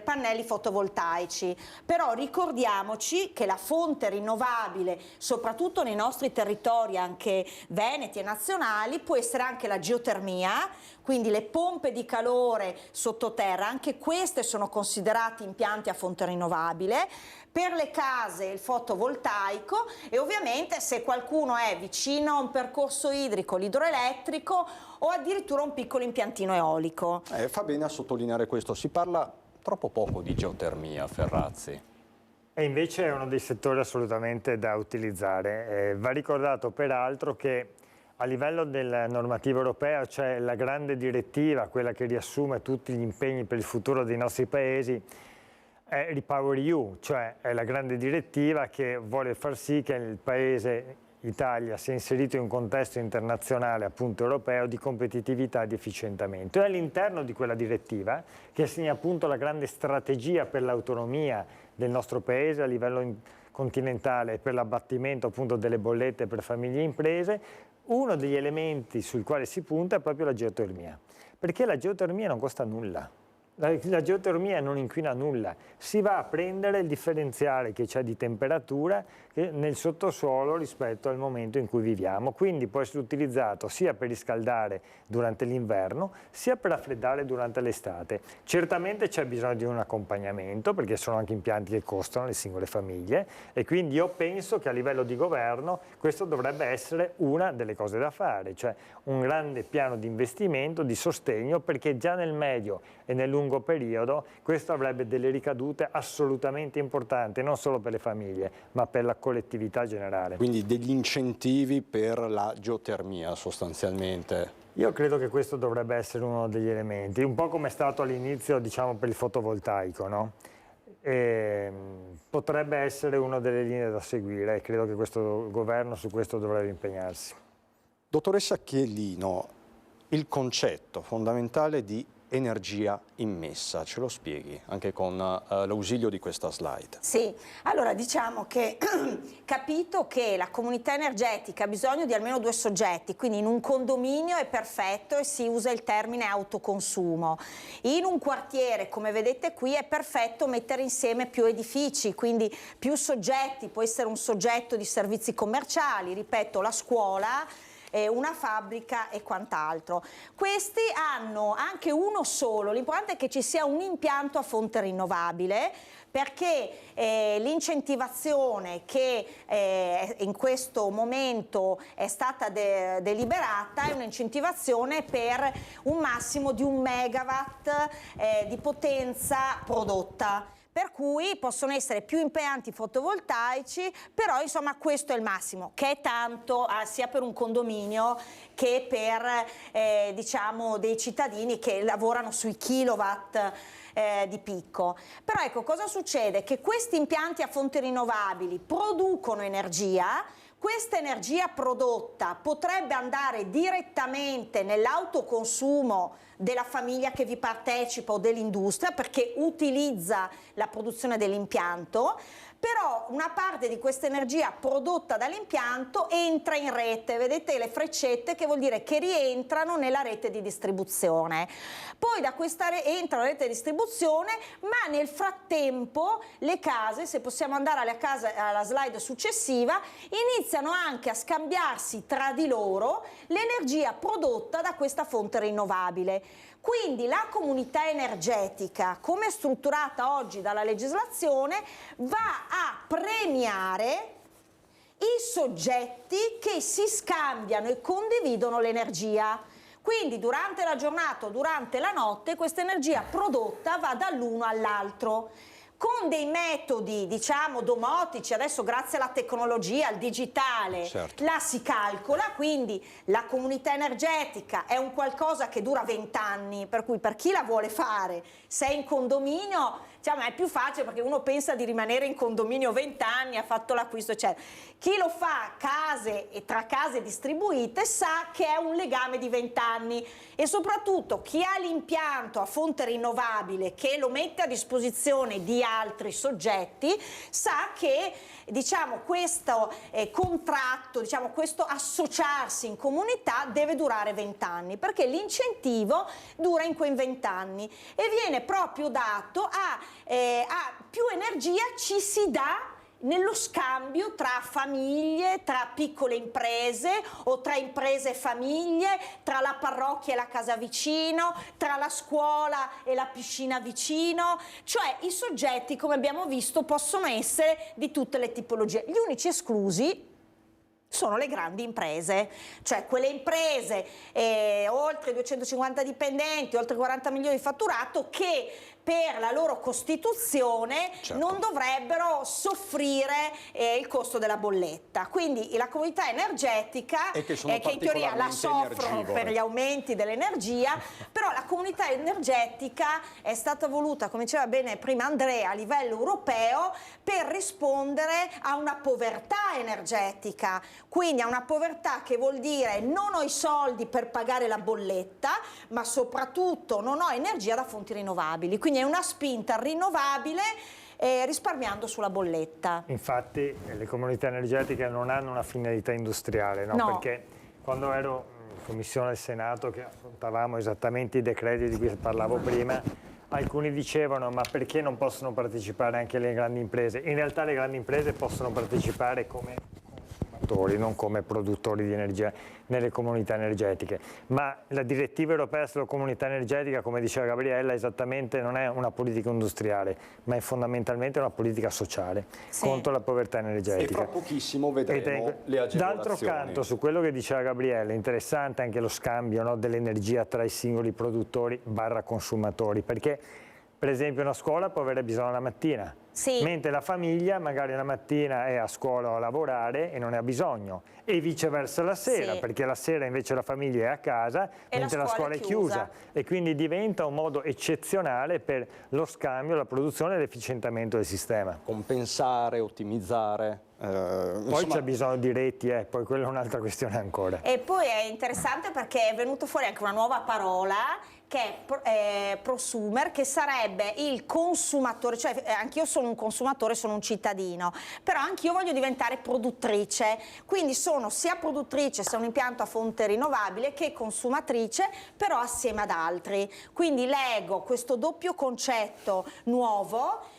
pannelli fotovoltaici, però ricordiamoci che la fonte rinnovabile, soprattutto nei nostri territori anche veneti e nazionali, può essere anche la geotermia, quindi le pompe di calore sottoterra, anche queste sono considerate impianti a fonte rinnovabile. Per le case il fotovoltaico, e ovviamente se qualcuno è vicino a un percorso idrico, l'idroelettrico, o addirittura un piccolo impiantino eolico. Fa bene a sottolineare questo, si parla troppo poco di geotermia, Ferrazzi. E invece è uno dei settori assolutamente da utilizzare. Va ricordato peraltro che a livello della normativa europea c'è la grande direttiva, quella che riassume tutti gli impegni per il futuro dei nostri paesi, è REPowerEU, cioè è la grande direttiva che vuole far sì che il paese Italia sia inserito in un contesto internazionale, appunto europeo, di competitività e di efficientamento. E all'interno di quella direttiva, che segna appunto la grande strategia per l'autonomia del nostro paese a livello continentale e per l'abbattimento appunto delle bollette per famiglie e imprese, uno degli elementi sul quale si punta è proprio la geotermia, perché la geotermia non costa nulla. La geotermia non inquina nulla, si va a prendere il differenziale che c'è di temperatura nel sottosuolo rispetto al momento in cui viviamo, quindi può essere utilizzato sia per riscaldare durante l'inverno sia per raffreddare durante l'estate. Certamente c'è bisogno di un accompagnamento perché sono anche impianti che costano le singole famiglie e quindi io penso che a livello di governo questo dovrebbe essere una delle cose da fare, cioè un grande piano di investimento, di sostegno, perché già nel medio e nel lungo periodo questo avrebbe delle ricadute assolutamente importanti, non solo per le famiglie, ma per la collettività generale. Quindi degli incentivi per la geotermia sostanzialmente. Io credo che questo dovrebbe essere uno degli elementi, un po' come è stato all'inizio, diciamo, per il fotovoltaico, no? Potrebbe essere una delle linee da seguire e credo che questo governo su questo dovrebbe impegnarsi. Dottoressa Chiellino, il concetto fondamentale di energia immessa, ce lo spieghi anche con l'ausilio di questa slide? Sì, allora diciamo che capito che la comunità energetica ha bisogno di almeno 2 soggetti, quindi in un condominio è perfetto e si usa il termine autoconsumo. In un quartiere, come vedete qui, è perfetto mettere insieme più edifici, quindi più soggetti, può essere un soggetto di servizi commerciali, ripeto, la scuola, una fabbrica e quant'altro. Questi hanno anche uno solo, l'importante è che ci sia un impianto a fonte rinnovabile, perché l'incentivazione che in questo momento è stata deliberata è un'incentivazione per un massimo di 1 megawatt di potenza prodotta. Per cui possono essere più impianti fotovoltaici, però insomma questo è il massimo, che è tanto sia per un condominio che per diciamo dei cittadini che lavorano sui kilowatt di picco. Però ecco, cosa succede? Che questi impianti a fonti rinnovabili producono energia. Questa energia prodotta potrebbe andare direttamente nell'autoconsumo della famiglia che vi partecipa o dell'industria, perché utilizza la produzione dell'impianto, però una parte di questa energia prodotta dall'impianto entra in rete, vedete le freccette che vuol dire che rientrano nella rete di distribuzione. Poi da questa entra la rete di distribuzione, ma nel frattempo le case, se possiamo andare alla slide successiva, iniziano anche a scambiarsi tra di loro l'energia prodotta da questa fonte rinnovabile. Quindi la comunità energetica, come è strutturata oggi dalla legislazione, va a premiare i soggetti che si scambiano e condividono l'energia. Quindi durante la giornata o durante la notte questa energia prodotta va dall'uno all'altro. Con dei metodi, diciamo, domotici, adesso grazie alla tecnologia, al digitale, certo, la si calcola, quindi la comunità energetica è un qualcosa che dura 20 anni, per cui per chi la vuole fare, se è in condominio, diciamo, è più facile perché uno pensa di rimanere in condominio 20 anni, ha fatto l'acquisto, eccetera. Chi lo fa case e tra case distribuite sa che è un legame di 20 anni e soprattutto chi ha l'impianto a fonte rinnovabile che lo mette a disposizione di altri soggetti sa che, diciamo, questo contratto, diciamo, questo associarsi in comunità deve durare 20 anni perché l'incentivo dura in quei 20 anni e viene proprio dato a più energia ci si dà nello scambio tra famiglie, tra piccole imprese o tra imprese e famiglie, tra la parrocchia e la casa vicino, tra la scuola e la piscina vicino, cioè i soggetti, come abbiamo visto, possono essere di tutte le tipologie. Gli unici esclusi sono le grandi imprese, cioè quelle imprese oltre 250 dipendenti, oltre 40 milioni di fatturato che per la loro costituzione non dovrebbero soffrire il costo della bolletta. Quindi la comunità energetica, che in teoria la soffrono per gli aumenti dell'energia, però la comunità energetica è stata voluta, come diceva bene prima Andrea, a livello europeo per rispondere a una povertà energetica. Quindi a una povertà che vuol dire non ho i soldi per pagare la bolletta, ma soprattutto non ho energia da fonti rinnovabili. Quindi è una spinta al rinnovabile risparmiando sulla bolletta. Infatti le comunità energetiche non hanno una finalità industriale, no? Perché quando ero in commissione al Senato che affrontavamo esattamente i decreti di cui parlavo prima, alcuni dicevano ma perché non possono partecipare anche le grandi imprese? In realtà le grandi imprese possono partecipare come consumatori, non come produttori di energia nelle comunità energetiche, ma la direttiva europea sulla comunità energetica, come diceva Gabriella, esattamente non è una politica industriale, ma è fondamentalmente una politica sociale contro la povertà energetica. E fra pochissimo vedremo le agevolazioni. D'altro canto, su quello che diceva Gabriella, è interessante anche lo scambio, no, dell'energia tra i singoli produttori / consumatori, perché per esempio una scuola può avere bisogno la mattina, mentre la famiglia magari la mattina è a scuola o a lavorare e non ne ha bisogno, e viceversa la sera, perché la sera invece la famiglia è a casa mentre la scuola è chiusa, e quindi diventa un modo eccezionale per lo scambio, la produzione e l'efficientamento del sistema. Compensare, ottimizzare. Poi c'è bisogno di reti, poi quella è un'altra questione ancora. E poi è interessante perché è venuto fuori anche una nuova parola che è prosumer, che sarebbe il consumatore, cioè anch'io sono un consumatore, sono un cittadino, però anch'io voglio diventare produttrice, quindi sono sia produttrice se è un impianto a fonte rinnovabile che consumatrice, però assieme ad altri. Quindi leggo questo doppio concetto nuovo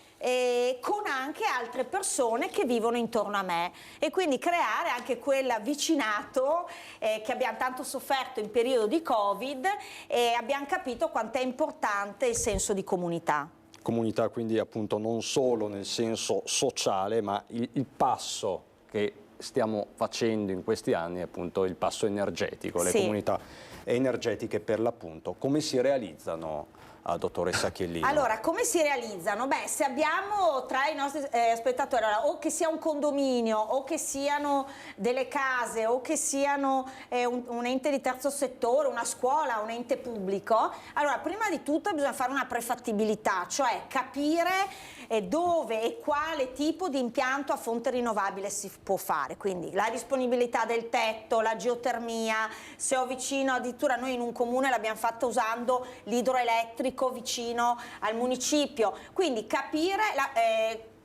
con anche altre persone che vivono intorno a me e quindi creare anche quel vicinato che abbiamo tanto sofferto in periodo di Covid e abbiamo capito quanto è importante il senso di comunità. Comunità quindi appunto non solo nel senso sociale, ma il passo che stiamo facendo in questi anni è appunto il passo energetico, le comunità energetiche per l'appunto. Come si realizzano? Dottoressa Chiellino. Allora, come si realizzano? Beh, se abbiamo tra i nostri spettatori o che sia un condominio o che siano delle case o che siano un ente di terzo settore, una scuola, un ente pubblico, allora prima di tutto bisogna fare una prefattibilità, cioè capire dove e quale tipo di impianto a fonte rinnovabile si può fare, quindi la disponibilità del tetto, la geotermia, se ho vicino, addirittura noi in un comune l'abbiamo fatta usando l'idroelettrico vicino al municipio, quindi capire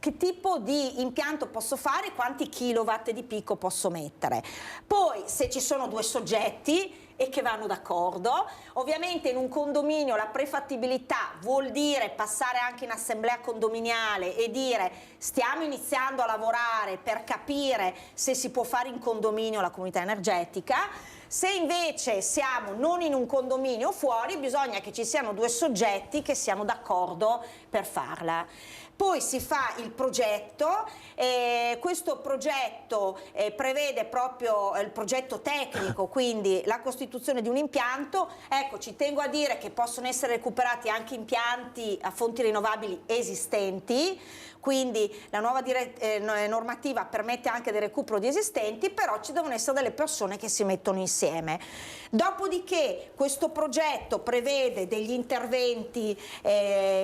che tipo di impianto posso fare, quanti kilowatt di picco posso mettere. Poi se ci sono due soggetti e che vanno d'accordo, ovviamente in un condominio la prefattibilità vuol dire passare anche in assemblea condominiale e dire stiamo iniziando a lavorare per capire se si può fare in condominio la comunità energetica. Se invece siamo non in un condominio fuori, bisogna che ci siano due soggetti che siano d'accordo per farla. Poi si fa il progetto, questo progetto prevede proprio il progetto tecnico, quindi la costituzione di un impianto. Ecco, ci tengo a dire che possono essere recuperati anche impianti a fonti rinnovabili esistenti, quindi la nuova normativa permette anche del recupero di esistenti, però ci devono essere delle persone che si mettono insieme. Dopodiché questo progetto prevede degli interventi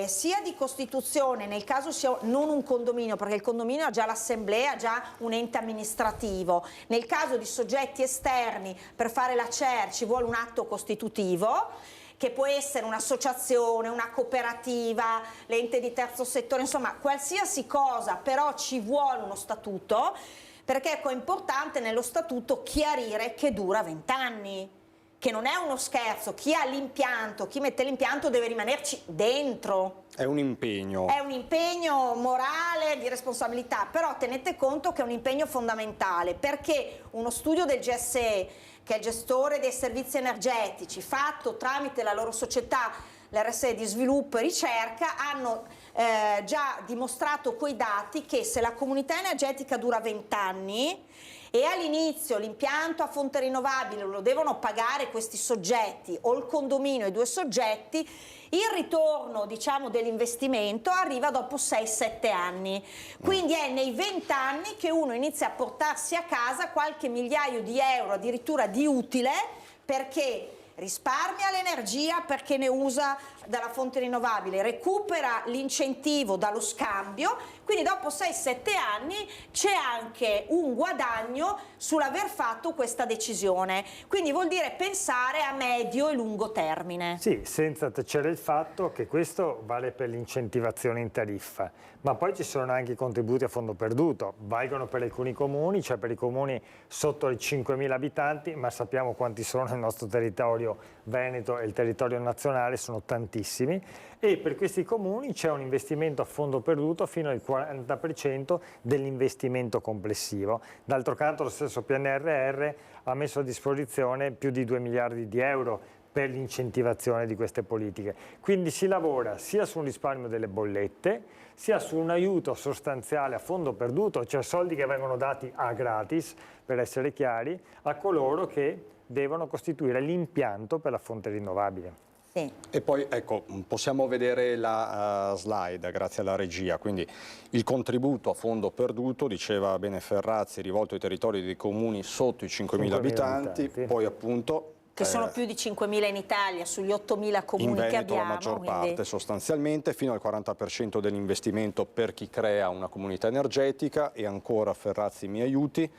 sia di costituzione, nel caso sia non un condominio, perché il condominio ha già l'assemblea, ha già un ente amministrativo. Nel caso di soggetti esterni, per fare la CER ci vuole un atto costitutivo, che può essere un'associazione, una cooperativa, l'ente di terzo settore, insomma qualsiasi cosa, però ci vuole uno statuto, perché ecco, è importante nello statuto chiarire che dura 20 anni, che non è uno scherzo. Chi ha l'impianto, chi mette l'impianto deve rimanerci dentro. È un impegno. È un impegno morale, di responsabilità, però tenete conto che è un impegno fondamentale, perché uno studio del GSE, che è il gestore dei servizi energetici, fatto tramite la loro società, l'RSE di sviluppo e ricerca, hanno già dimostrato coi dati che se la comunità energetica dura 20 anni e all'inizio l'impianto a fonte rinnovabile lo devono pagare questi soggetti o il condominio i due soggetti, il ritorno, diciamo, dell'investimento arriva dopo 6-7 anni. Quindi è nei 20 anni che uno inizia a portarsi a casa qualche migliaio di euro addirittura di utile, perché risparmia l'energia perché ne usa dalla fonte rinnovabile, recupera l'incentivo dallo scambio, quindi dopo 6-7 anni c'è anche un guadagno sull'aver fatto questa decisione. Quindi vuol dire pensare a medio e lungo termine. Sì, senza tacere il fatto che questo vale per l'incentivazione in tariffa, ma poi ci sono anche i contributi a fondo perduto, valgono per alcuni comuni, cioè per i comuni sotto i 5.000 abitanti, ma sappiamo quanti sono nel nostro territorio veneto e il territorio nazionale, sono tantissimi, e per questi comuni c'è un investimento a fondo perduto fino al 40% dell'investimento complessivo. D'altro canto lo stesso PNRR ha messo a disposizione più di 2 miliardi di euro per l'incentivazione di queste politiche. Quindi si lavora sia sul risparmio delle bollette, sia su un aiuto sostanziale a fondo perduto, cioè soldi che vengono dati a gratis, per essere chiari, a coloro che devono costituire l'impianto per la fonte rinnovabile. Sì. E poi ecco, possiamo vedere la slide grazie alla regia, quindi il contributo a fondo perduto, diceva bene Ferrazzi, rivolto ai territori dei comuni sotto i 5.000 abitanti, poi appunto che sono più di 5.000 in Italia, sugli 8.000 comuni che abbiamo. La maggior parte sostanzialmente, fino al 40% dell'investimento per chi crea una comunità energetica, e ancora Ferrazzi mi aiuti.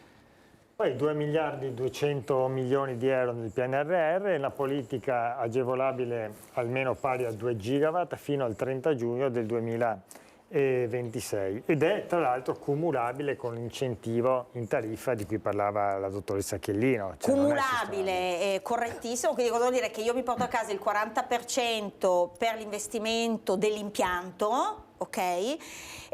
Poi 2 miliardi e 200 milioni di euro nel PNRR e la politica agevolabile almeno pari a 2 gigawatt fino al 30 giugno del 2026 ed è tra l'altro cumulabile con l'incentivo in tariffa di cui parlava la dottoressa Chiellino. Cioè cumulabile, correttissimo, quindi vuol dire che io mi porto a casa il 40% per l'investimento dell'impianto, ok?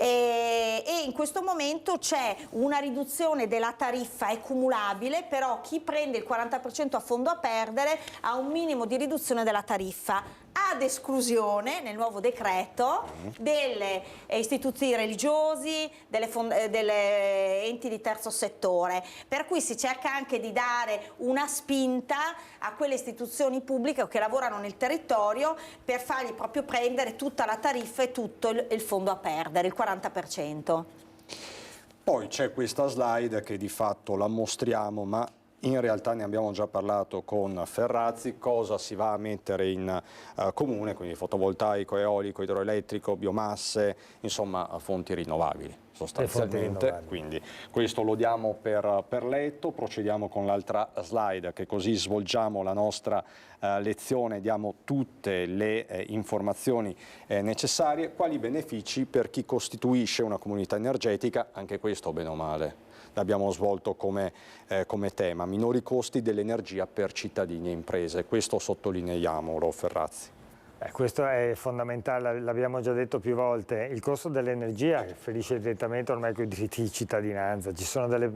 E in questo momento c'è una riduzione della tariffa, è cumulabile, però chi prende il 40% a fondo a perdere ha un minimo di riduzione della tariffa, ad esclusione nel nuovo decreto delle istituti religiosi, delle enti di terzo settore, per cui si cerca anche di dare una spinta a quelle istituzioni pubbliche che lavorano nel territorio per fargli proprio prendere tutta la tariffa e tutto il fondo a perdere, il 40%. Poi c'è questa slide che di fatto la mostriamo, ma in realtà ne abbiamo già parlato con Ferrazzi, cosa si va a mettere in comune, quindi fotovoltaico, eolico, idroelettrico, biomasse, insomma fonti rinnovabili sostanzialmente, quindi questo lo diamo per letto. Procediamo con l'altra slide, che così svolgiamo la nostra lezione, diamo tutte le informazioni necessarie. Quali benefici per chi costituisce una comunità energetica? Anche questo bene o male l'abbiamo svolto come tema, minori costi dell'energia per cittadini e imprese, questo sottolineiamolo, Ferrazzi. Questo è fondamentale, l'abbiamo già detto più volte, il costo dell'energia ferisce direttamente ormai con i diritti di cittadinanza, ci sono delle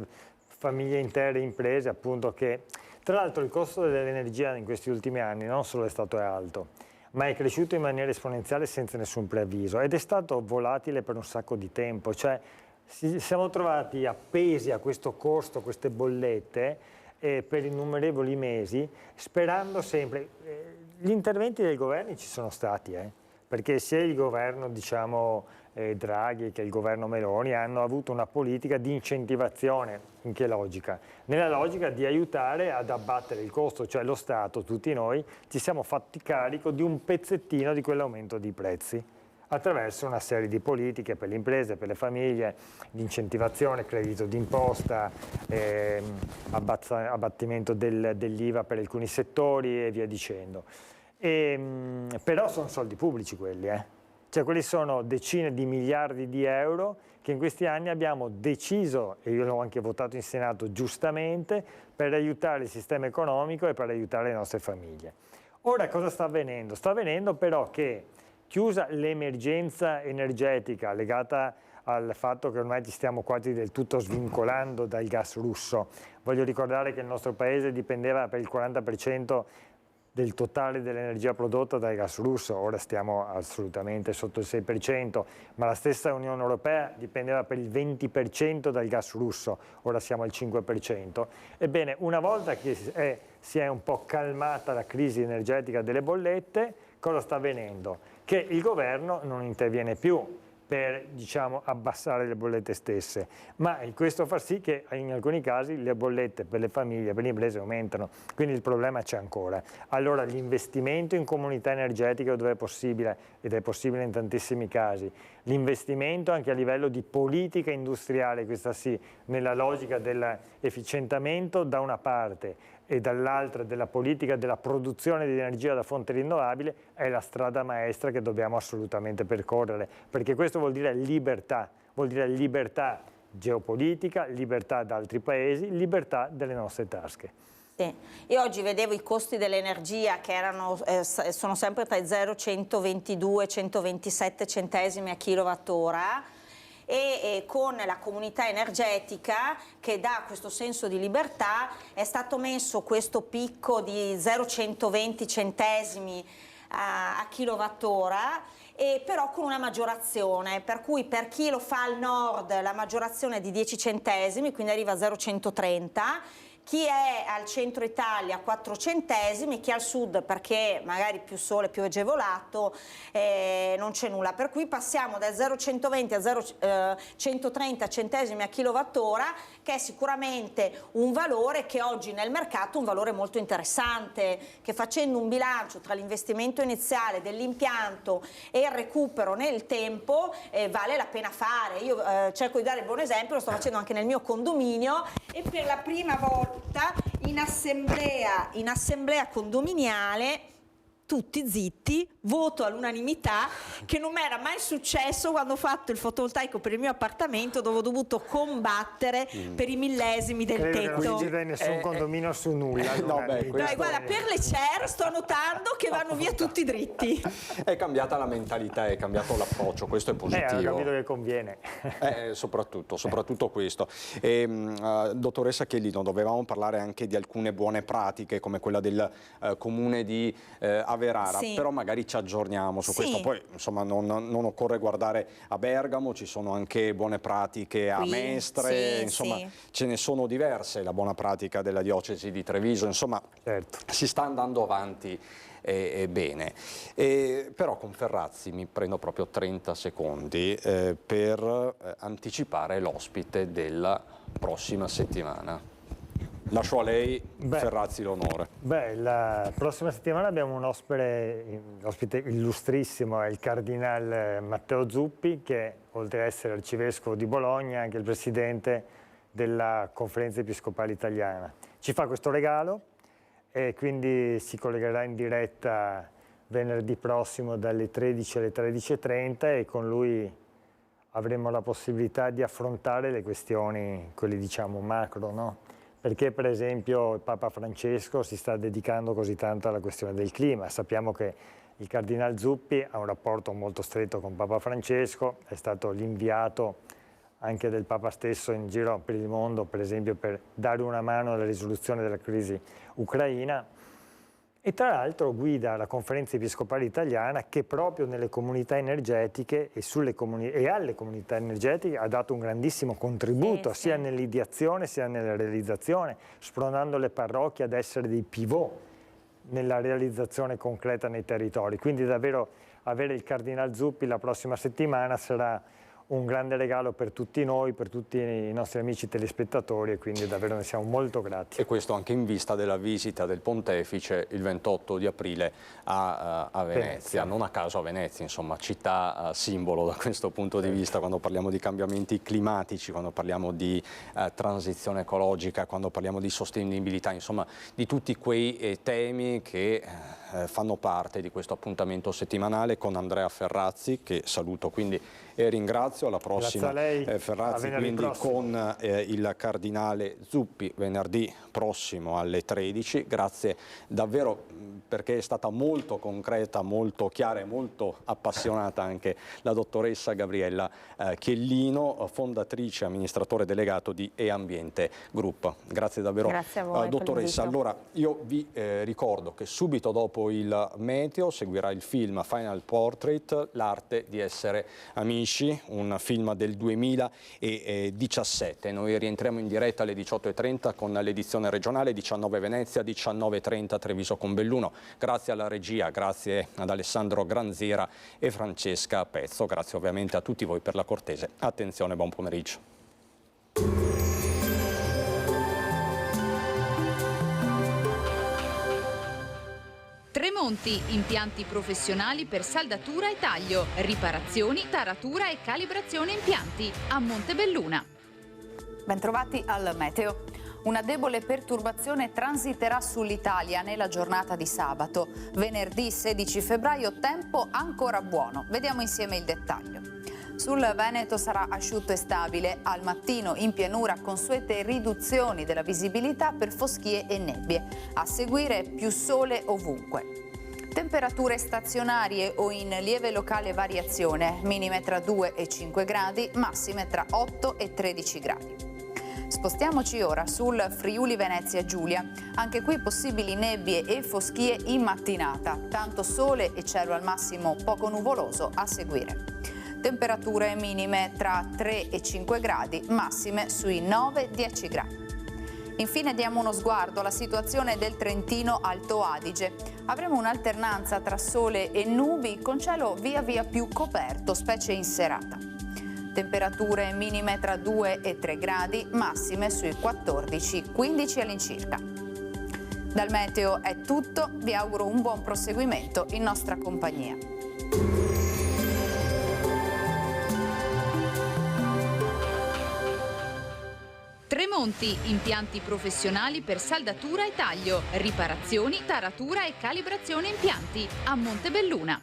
famiglie intere, imprese, appunto, che tra l'altro il costo dell'energia in questi ultimi anni non solo è stato alto, ma è cresciuto in maniera esponenziale senza nessun preavviso ed è stato volatile per un sacco di tempo, cioè siamo trovati appesi a questo costo, a queste bollette per innumerevoli mesi, sperando sempre. Gli interventi dei governi ci sono stati, perché sia il governo, diciamo, Draghi che il governo Meloni hanno avuto una politica di incentivazione. In che logica? Nella logica di aiutare ad abbattere il costo, cioè lo Stato, tutti noi, ci siamo fatti carico di un pezzettino di quell'aumento di prezzi attraverso una serie di politiche per le imprese, per le famiglie, di incentivazione, credito d'imposta, abbattimento dell'IVA per alcuni settori e via dicendo. Però sono soldi pubblici quelli, Cioè quelli sono decine di miliardi di euro che in questi anni abbiamo deciso, e io l'ho anche votato in Senato giustamente, per aiutare il sistema economico e per aiutare le nostre famiglie. Ora cosa sta avvenendo? Sta avvenendo però che, chiusa l'emergenza energetica legata al fatto che ormai ci stiamo quasi del tutto svincolando dal gas russo, voglio ricordare che il nostro paese dipendeva per il 40% del totale dell'energia prodotta dal gas russo, ora stiamo assolutamente sotto il 6%, ma la stessa Unione Europea dipendeva per il 20% dal gas russo, ora siamo al 5%. Ebbene, una volta che si è un po' calmata la crisi energetica delle bollette, cosa sta avvenendo? Che il governo non interviene più per, diciamo, abbassare le bollette stesse, ma questo fa sì che in alcuni casi le bollette per le famiglie, per le imprese aumentano, quindi il problema c'è ancora. Allora l'investimento in comunità energetica dove è possibile, ed è possibile in tantissimi casi, l'investimento anche a livello di politica industriale, questa sì, nella logica dell'efficientamento da una parte e dall'altra della politica della produzione di energia da fonte rinnovabile, è la strada maestra che dobbiamo assolutamente percorrere, perché questo vuol dire libertà geopolitica, libertà da altri paesi, libertà delle nostre tasche. Sì. Io oggi vedevo i costi dell'energia che sono sempre tra i 0,122 e 127 centesimi a kilowattora, e con la comunità energetica che dà questo senso di libertà è stato messo questo picco di 0,120 centesimi a kilowattora, e però con una maggiorazione, per cui per chi lo fa al nord la maggiorazione è di 10 centesimi, quindi arriva a 0,130. Chi è al centro Italia 4 centesimi, chi al sud, perché magari più sole, più agevolato, non c'è nulla. Per cui passiamo da 0,120 a 0,130 centesimi a kilowattora, che è sicuramente un valore che oggi nel mercato è un valore molto interessante, che facendo un bilancio tra l'investimento iniziale dell'impianto e il recupero nel tempo vale la pena fare. Io cerco di dare il buon esempio, lo sto facendo anche nel mio condominio, e per la prima volta in assemblea condominiale, tutti zitti, voto all'unanimità, che non mi era mai successo quando ho fatto il fotovoltaico per il mio appartamento, dove ho dovuto combattere per i millesimi del tetto. Credo che non succeda in nessun condominio su nulla. Guarda, per le CER sto notando che vanno via tutti dritti. È cambiata la mentalità, è cambiato l'approccio, questo è positivo. Hanno capito che conviene. Soprattutto questo. Dottoressa Chiellino, dovevamo parlare anche di alcune buone pratiche, come quella del comune di Averara, sì. Però magari ci aggiorniamo su questo. Poi insomma non occorre guardare a Bergamo, ci sono anche buone pratiche a Mestre, insomma ce ne sono diverse, la buona pratica della diocesi di Treviso, insomma si sta andando avanti bene. Però con Ferrazzi mi prendo proprio 30 secondi per anticipare l'ospite della prossima settimana. Lascio a lei, Ferrazzi, l'onore. La prossima settimana abbiamo un ospite illustrissimo, è il Cardinal Matteo Zuppi, che oltre ad essere arcivescovo di Bologna è anche il presidente della Conferenza Episcopale Italiana. Ci fa questo regalo e quindi si collegherà in diretta venerdì prossimo dalle 13 alle 13:30 e con lui avremo la possibilità di affrontare le questioni, quelle diciamo macro, no? Perché per esempio il Papa Francesco si sta dedicando così tanto alla questione del clima. Sappiamo che il Cardinal Zuppi ha un rapporto molto stretto con Papa Francesco, è stato l'inviato anche del Papa stesso in giro per il mondo, per esempio per dare una mano alla risoluzione della crisi ucraina. E tra l'altro guida la Conferenza Episcopale Italiana, che proprio nelle comunità energetiche e alle comunità energetiche ha dato un grandissimo contributo, sia nell'ideazione sia nella realizzazione, spronando le parrocchie ad essere dei pivot nella realizzazione concreta nei territori. Quindi davvero avere il Cardinal Zuppi la prossima settimana sarà un grande regalo per tutti noi, per tutti i nostri amici telespettatori, e quindi davvero ne siamo molto grati. E questo anche in vista della visita del Pontefice il 28 di aprile a Venezia. Non a caso a Venezia, insomma, città simbolo da questo punto di vista, quando parliamo di cambiamenti climatici, quando parliamo di transizione ecologica, quando parliamo di sostenibilità, insomma di tutti quei temi che fanno parte di questo appuntamento settimanale con Andrea Ferrazzi, che saluto quindi e ringrazio. Alla prossima, lei, Ferrazzi, quindi con il Cardinale Zuppi venerdì prossimo alle 13. Grazie davvero, perché è stata molto concreta, molto chiara e molto appassionata anche la dottoressa Gabriella Chiellino, fondatrice e amministratore delegato di E-Ambiente Group. Grazie davvero. Grazie a voi, dottoressa. Allora io vi ricordo che subito dopo il meteo seguirà il film Final Portrait, l'arte di essere amici, un film del 2017. Noi rientriamo in diretta alle 18:30 con l'edizione regionale, 19 Venezia, 19:30 Treviso con Belluno. Grazie alla regia, grazie ad Alessandro Granziera e Francesca Pezzo, grazie ovviamente a tutti voi per la cortese attenzione, buon pomeriggio. Tremonti, impianti professionali per saldatura e taglio, riparazioni, taratura e calibrazione impianti a Montebelluna. Bentrovati al meteo. Una debole perturbazione transiterà sull'Italia nella giornata di sabato. Venerdì 16 febbraio tempo ancora buono. Vediamo insieme il dettaglio. Sul Veneto sarà asciutto e stabile, al mattino in pianura consuete riduzioni della visibilità per foschie e nebbie, a seguire più sole ovunque. Temperature stazionarie o in lieve locale variazione, minime tra 2 e 5 gradi, massime tra 8 e 13 gradi. Spostiamoci ora sul Friuli Venezia Giulia, anche qui possibili nebbie e foschie in mattinata, tanto sole e cielo al massimo poco nuvoloso a seguire. Temperature minime tra 3 e 5 gradi, massime sui 9-10 gradi. Infine diamo uno sguardo alla situazione del Trentino Alto Adige. Avremo un'alternanza tra sole e nubi con cielo via via più coperto, specie in serata. Temperature minime tra 2 e 3 gradi, massime sui 14-15 all'incirca. Dal meteo è tutto, vi auguro un buon proseguimento in nostra compagnia. Tremonti, impianti professionali per saldatura e taglio, riparazioni, taratura e calibrazione impianti a Montebelluna.